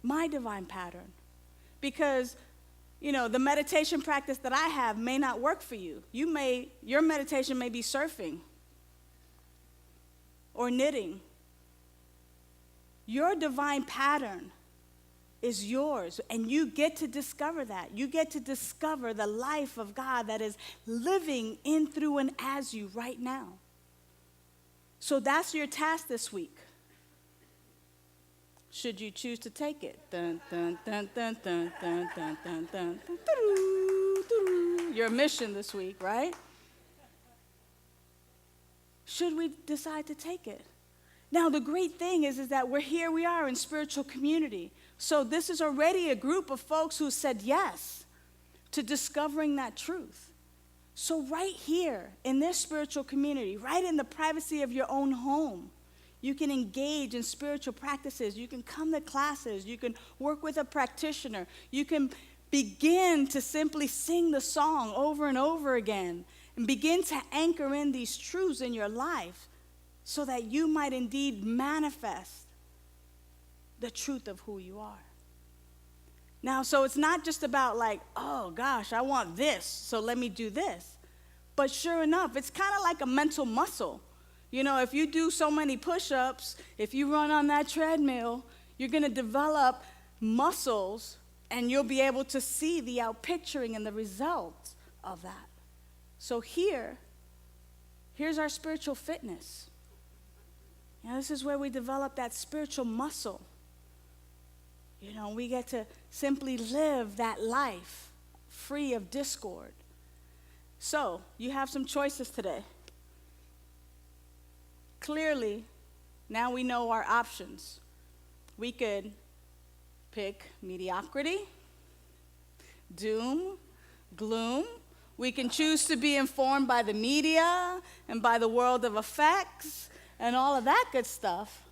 My divine pattern. Because, the meditation practice that I have may not work for you. Your meditation may be surfing or knitting. Your divine pattern is yours, and you get to discover that. You get to discover the life of God that is living in, through, and as you right now. So that's your task this week. Should you choose to take it. Dun, dun, dun, dun, dun, dun, dun, dun, dun, dun, your mission this week, right? Should we decide to take it? Now, the great thing is that we are in spiritual community. So this is already a group of folks who said yes to discovering that truth. So right here in this spiritual community, right in the privacy of your own home, you can engage in spiritual practices. You can come to classes. You can work with a practitioner. You can begin to simply sing the song over and over again and begin to anchor in these truths in your life so that you might indeed manifest the truth of who you are. Now, so it's not just about like, oh gosh, I want this, so let me do this. But sure enough, it's kind of like a mental muscle. You know, if you do so many push-ups, if you run on that treadmill, you're going to develop muscles and you'll be able to see the outpicturing and the results of that. So here's our spiritual fitness. You know, this is where we develop that spiritual muscle. You know, we get to simply live that life free of discord. So, you have some choices today. Clearly, now we know our options. We could pick mediocrity, doom, gloom. We can choose to be informed by the media and by the world of effects and all of that good stuff.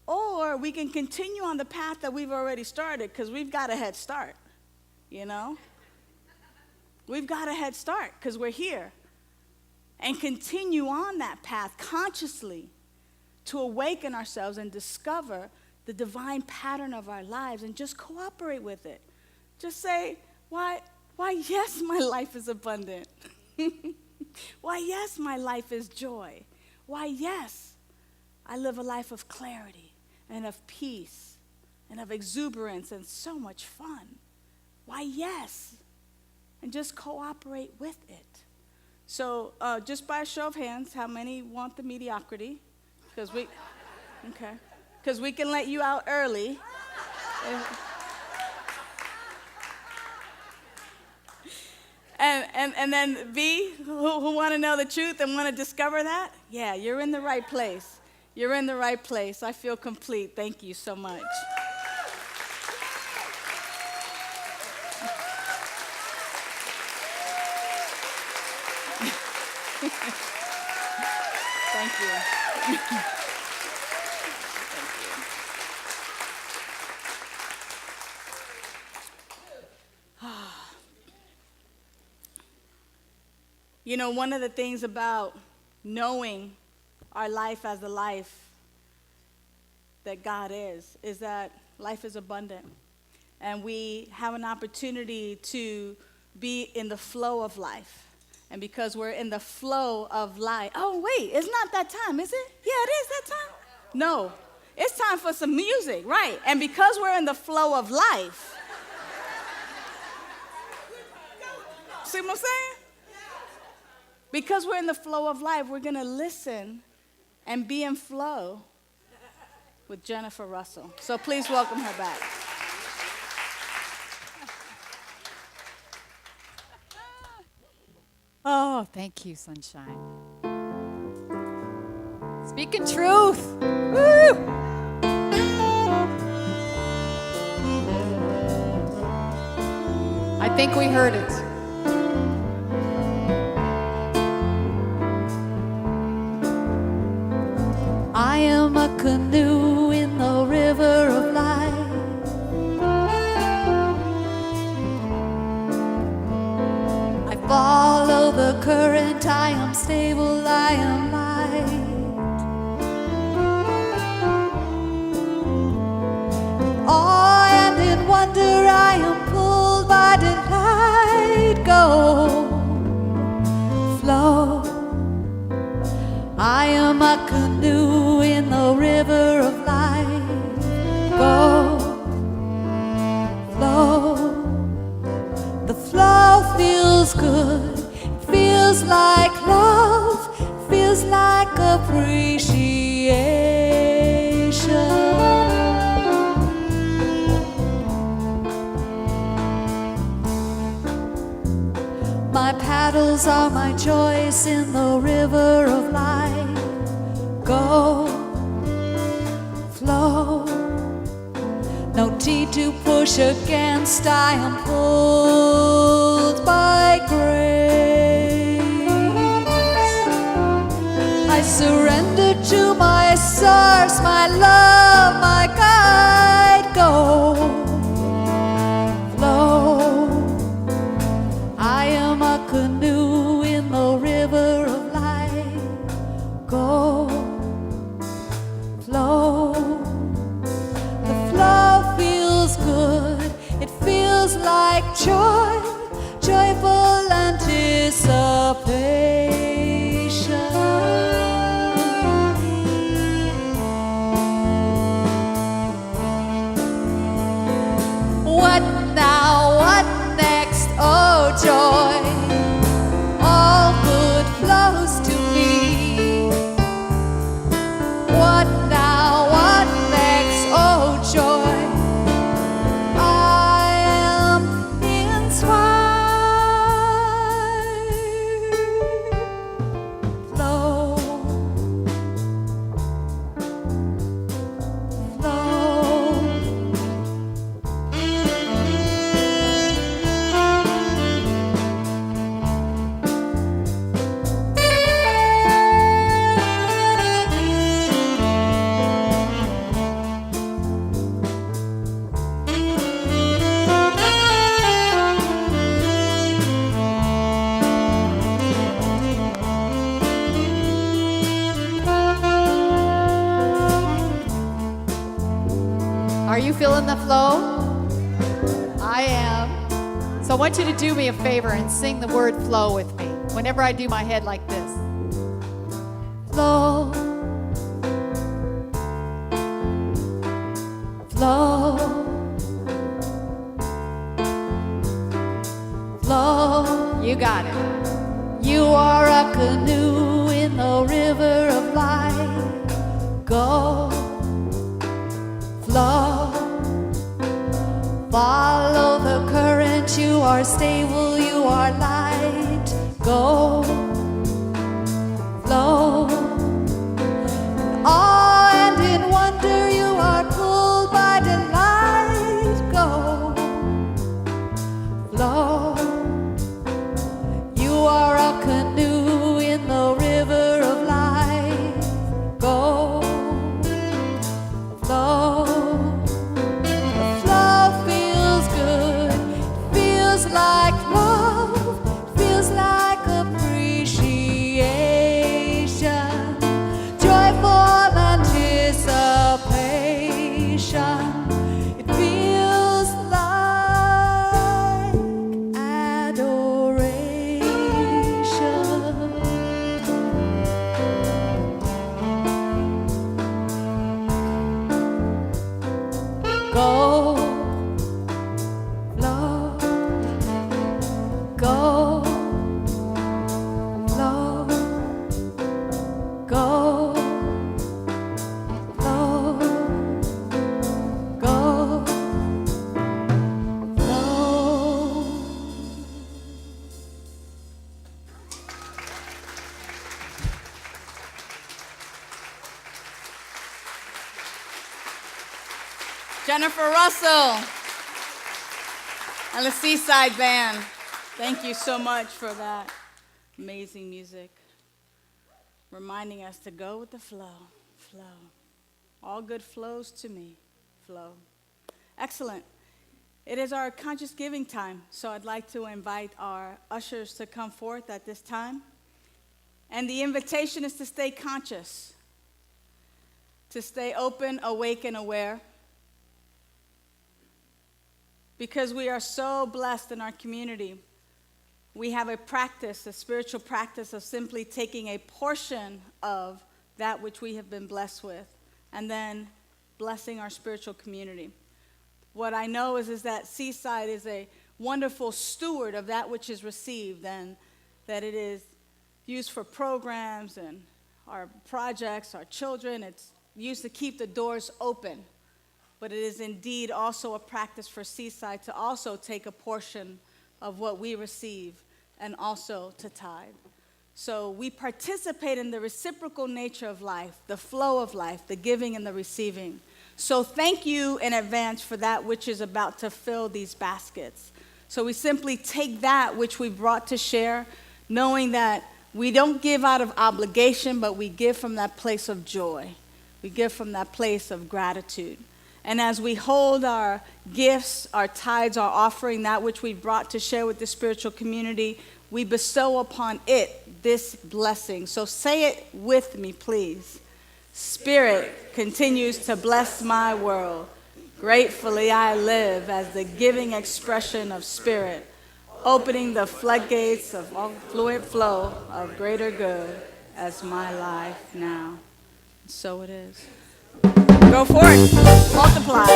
Or we can continue on the path that we've already started because we've got a head start, you know? We've got a head start because we're here. And continue on that path consciously to awaken ourselves and discover the divine pattern of our lives and just cooperate with it. Just say, why yes, my life is abundant. Why yes, my life is joy. Why yes, I live a life of clarity and of peace and of exuberance and so much fun. Why yes, and just cooperate with it. So just by a show of hands, how many want the mediocrity? Because we can let you out early. And then B, who want to know the truth and want to discover that? Yeah, you're in the right place. You're in the right place. I feel complete. Thank you so much. Thank you. You know, one of the things about knowing our life as the life that God is that life is abundant. And we have an opportunity to be in the flow of life. And because we're in the flow of life, oh wait, it's not that time, is it? Yeah, it is that time. No, it's time for some music, right? And because we're in the flow of life, see what I'm saying? Because we're in the flow of life, we're gonna listen and be in flow with Jennifer Russell. So please welcome her back. Oh, thank you, Sunshine. Speaking truth. Woo! I think we heard it. I am a canoe in the river of life. I follow the current, I am stable, I am light. In awe and in wonder, I am pulled by delight. Go, flow. I am a canoe in the river of life. Go, flow. The flow feels good, feels like love, feels like appreciation. My paddles are my choice in the river of life. Go, flow. No need to push against, I am pulled by grace. surrender to my source, my love, my guide. Go, flow. I am a canoe in the river of life. Go, flow. The flow feels good. It feels like joy, joyful anticipation. What now? What next? Oh, joy. All good flows to me. What now? What next? Oh, joy. I am inspired. Flow. Flow. Are you feeling the flow? I am. So I want you to do me a favor and sing the word flow with me whenever I do my head like this. Flow. Flow. Flow. You got it. You are a canoe in the river of life. Go. Flow. Follow the current, you are stable, you are light. Go, flow. In awe and in wonder, you are pulled by delight. Go, flow. You are a canoe in the river of life. Go, flow. Like love, feels like appreciation, joyful anticipation. It feels like adoration. Go. Go, flow, go, flow, go, flow. Jennifer Russell and the Seaside Band. Thank you so much for that amazing music. Reminding us to go with the flow, flow. All good flows to me, flow. Excellent. It is our conscious giving time, so I'd like to invite our ushers to come forth at this time. And the invitation is to stay conscious, to stay open, awake, and aware. Because we are so blessed in our community. We have a practice, a spiritual practice of simply taking a portion of that which we have been blessed with and then blessing our spiritual community. What I know is that Seaside is a wonderful steward of that which is received, and that it is used for programs and our projects, our children. It's used to keep the doors open. But it is indeed also a practice for Seaside to also take a portion of what we receive and also to tithe. So we participate in the reciprocal nature of life, the flow of life, the giving and the receiving. So thank you in advance for that which is about to fill these baskets. So we simply take that which we brought to share, knowing that we don't give out of obligation, but we give from that place of joy. We give from that place of gratitude. And as we hold our gifts, our tithes, our offering, that which we brought to share with the spiritual community, we bestow upon it this blessing. So say it with me, please. Spirit continues to bless my world. Gratefully I live as the giving expression of spirit, opening the floodgates of all fluid flow of greater good as my life now. So it is. Go for it. Multiply.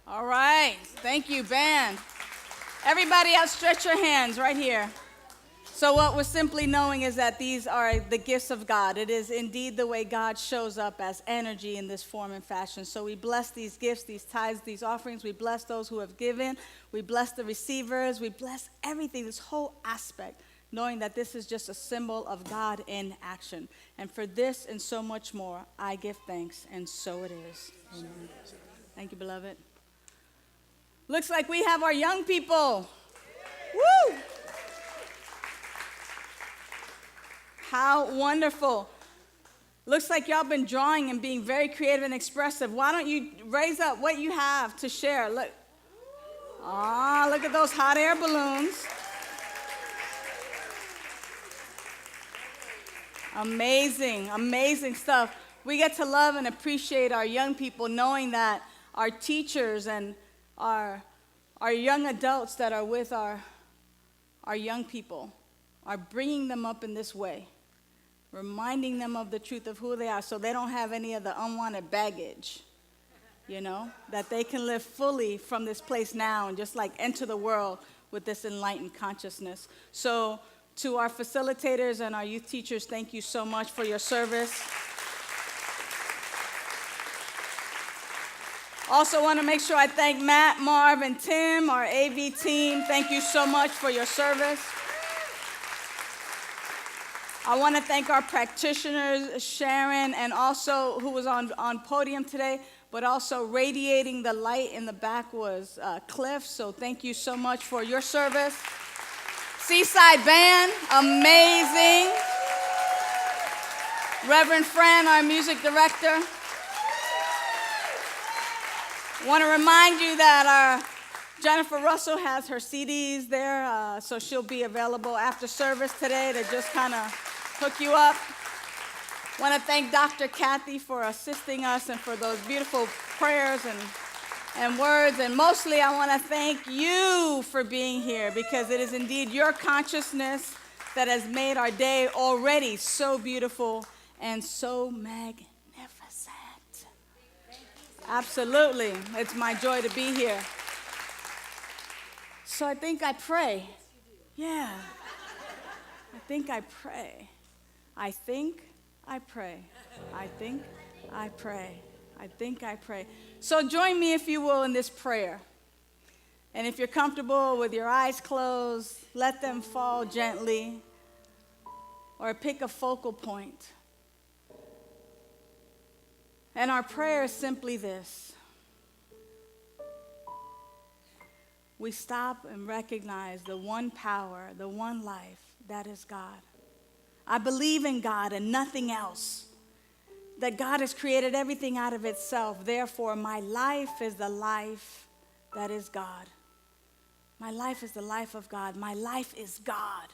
All right. Thank you, band. Everybody outstretch your hands right here. So what we're simply knowing is that these are the gifts of God. It is indeed the way God shows up as energy in this form and fashion. So we bless these gifts, these tithes, these offerings. We bless those who have given. We bless the receivers. We bless everything, this whole aspect, knowing that this is just a symbol of God in action. And for this and so much more, I give thanks, and so it is. Amen. Thank you, beloved. Looks like we have our young people. Woo! How wonderful. Looks like y'all been drawing and being very creative and expressive. Why don't you raise up what you have to share? Look. Ah, look at those hot air balloons. Amazing, amazing stuff. We get to love and appreciate our young people, knowing that our teachers and our young adults that are with our young people are bringing them up in this way, reminding them of the truth of who they are so they don't have any of the unwanted baggage, that they can live fully from this place now and just like enter the world with this enlightened consciousness. So to our facilitators and our youth teachers, thank you so much for your service. Also want to make sure I thank Matt, Marv, and Tim, our AV team. Thank you so much for your service. I want to thank our practitioners, Sharon, and also who was on podium today, but also radiating the light in the back was Cliff. So thank you so much for your service. Seaside Band, amazing. Reverend Fran, our music director. Want to remind you that our Jennifer Russell has her CDs there, so she'll be available after service today to just kind of hook you up. Want to thank Dr. Kathy for assisting us and for those beautiful prayers and and words. And mostly I want to thank you for being here, because it is indeed your consciousness that has made our day already so beautiful and so magnificent. Absolutely. It's my joy to be here. So I think I pray. Yeah. I think I pray. I think I pray. I think I pray. I think I pray. So join me, if you will, in this prayer. And if you're comfortable with your eyes closed, let them fall gently, or pick a focal point. And our prayer is simply this. We stop and recognize the one power, the one life, that is God. I believe in God and nothing else. That God has created everything out of itself. Therefore, my life is the life that is God. My life is the life of God. My life is God.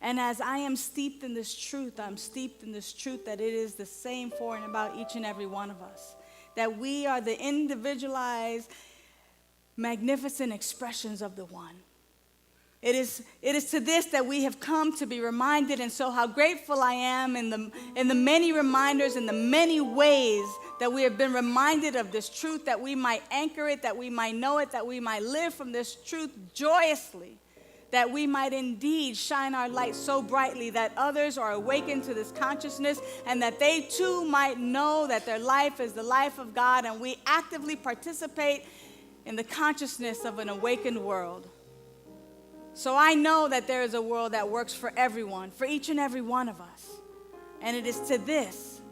And as I am steeped in this truth, I'm steeped in this truth that it is the same for and about each and every one of us. That we are the individualized, magnificent expressions of the one. It is to this that we have come to be reminded, and so how grateful I am in the many reminders, in the many ways that we have been reminded of this truth, that we might anchor it, that we might know it, that we might live from this truth joyously, that we might indeed shine our light so brightly that others are awakened to this consciousness, and that they too might know that their life is the life of God, and we actively participate in the consciousness of an awakened world. So I know that there is a world that works for everyone, for each and every one of us. And it is to this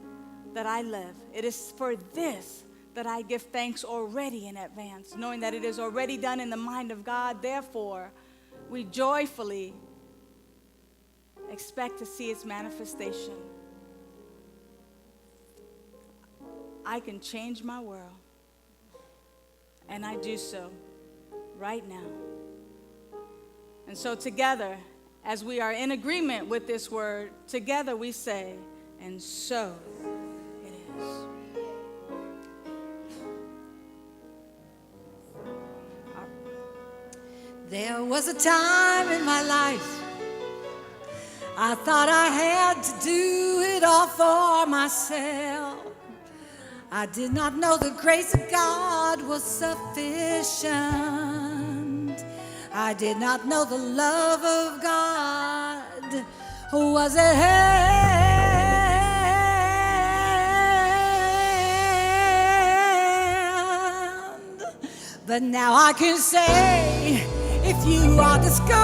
that I live. It is for this that I give thanks already in advance, knowing that it is already done in the mind of God. Therefore, we joyfully expect to see its manifestation. I can change my world, and I do so right now. And so together, as we are in agreement with this word, together we say, and so it is. There was a time in my life I thought I had to do it all for myself. I did not know the grace of God was sufficient. I did not know the love of God was at hand. But now I can say, if you are discouraged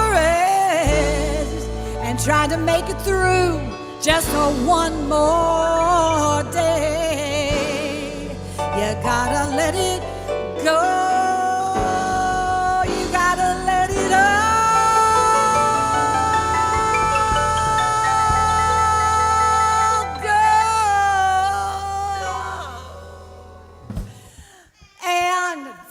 and trying to make it through just for one more day, you gotta let it go.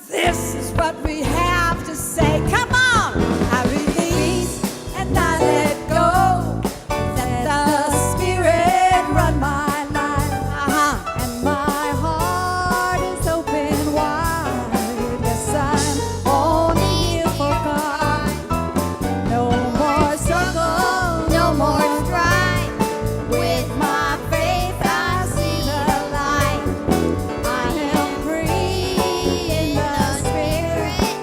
This is what we have to say. Come on! I release and I let go. Let the Spirit run my life. And my heart is open wide. Yes, I'm only here for God. No more struggle, no more strife. With my faith I see the light. I am free in the Spirit.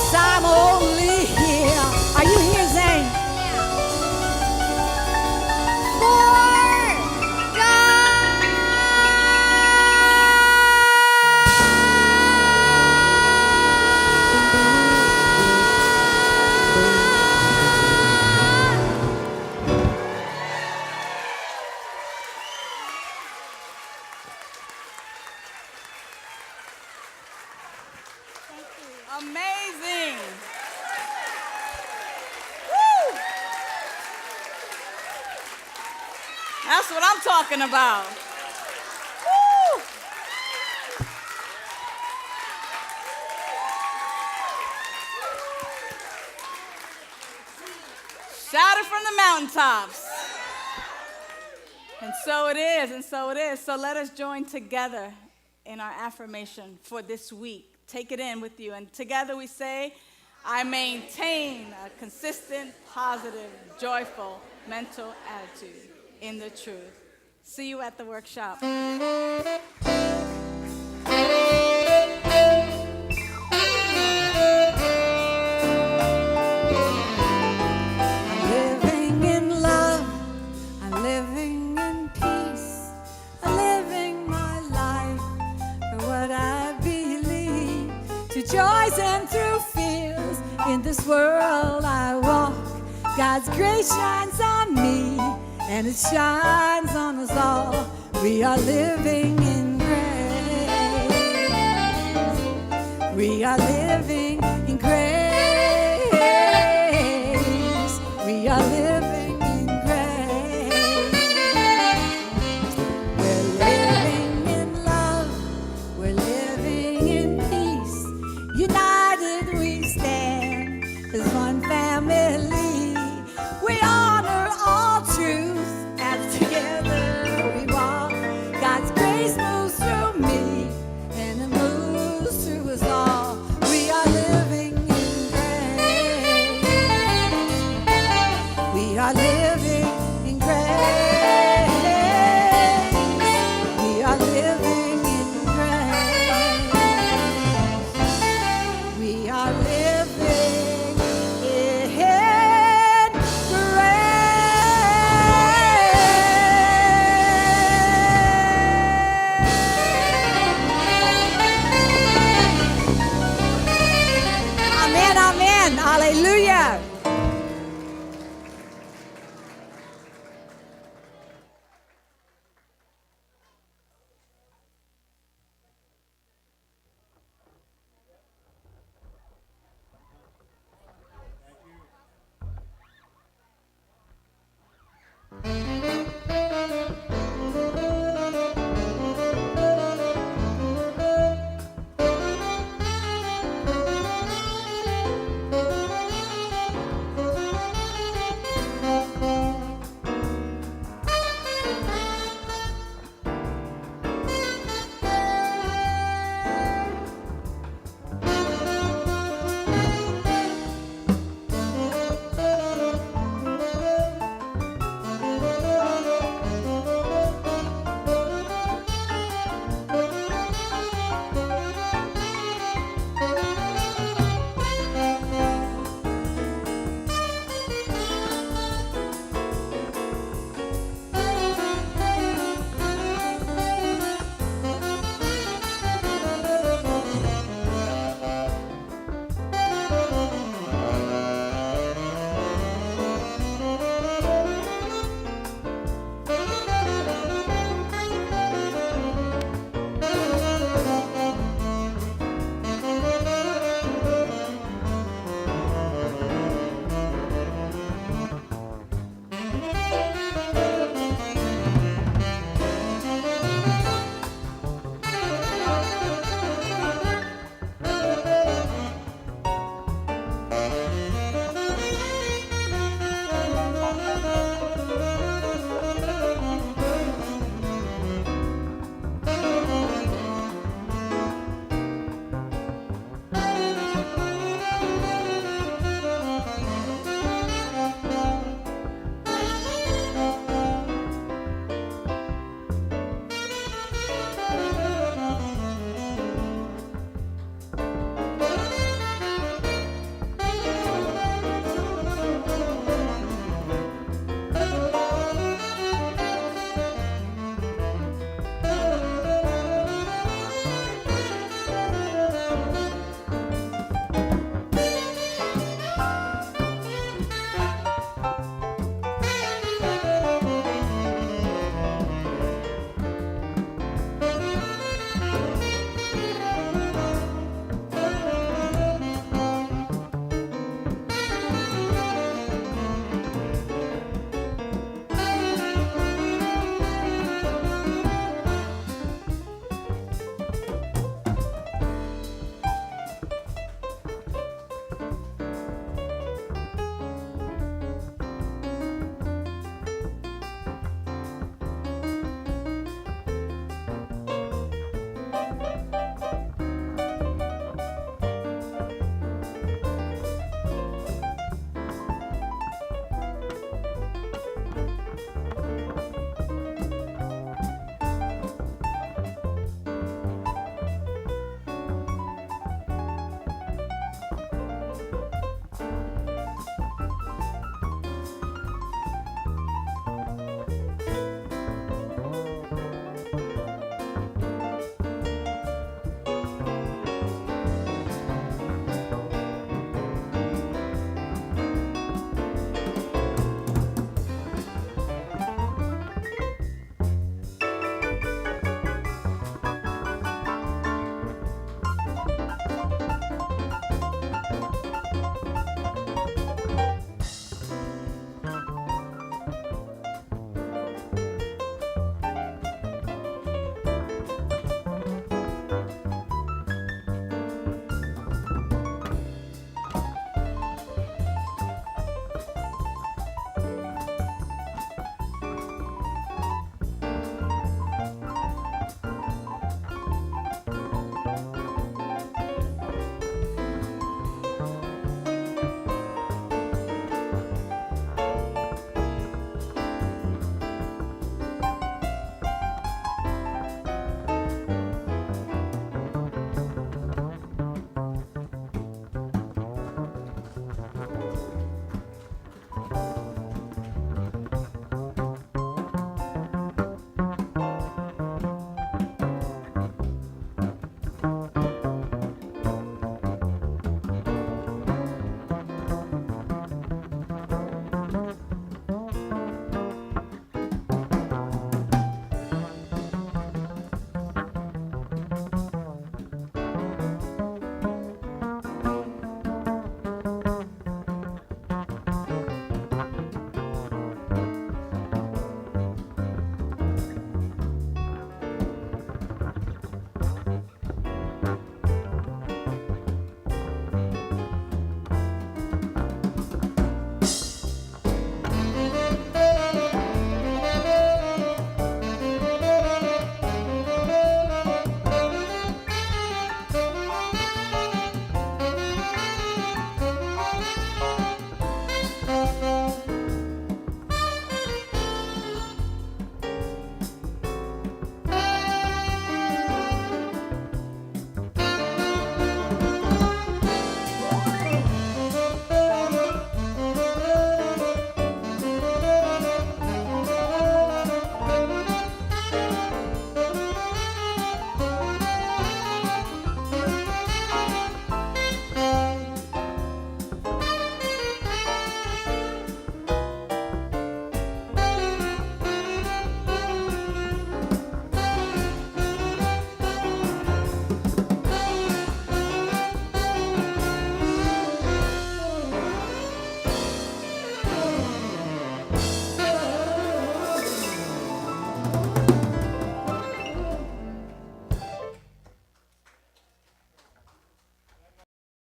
Yes, I'm only here. Are you here, Zane? For God. Amazing. Woo! That's what I'm talking about. Woo! Shout it from the mountaintops. And so it is, and so it is. So let us join together in our affirmation for this week. Take it in with you. And together we say, I maintain a consistent, positive, joyful mental attitude in the truth. See you at the workshop. Living in love, I'm living in peace, I'm living my life for what I believe. Through joys and through fears, in this world I walk. God's grace shines on me, and it shines on us all. We are living in grace. We are living in grace. We are living in grace. We're living in love. We're living in peace. United we stand as one family. We honor all truth as together we walk. God's grace moves through me and it moves through us all. We are living in grace. We are living in grace. We are living in grace. We are living in Amen, amen. Hallelujah.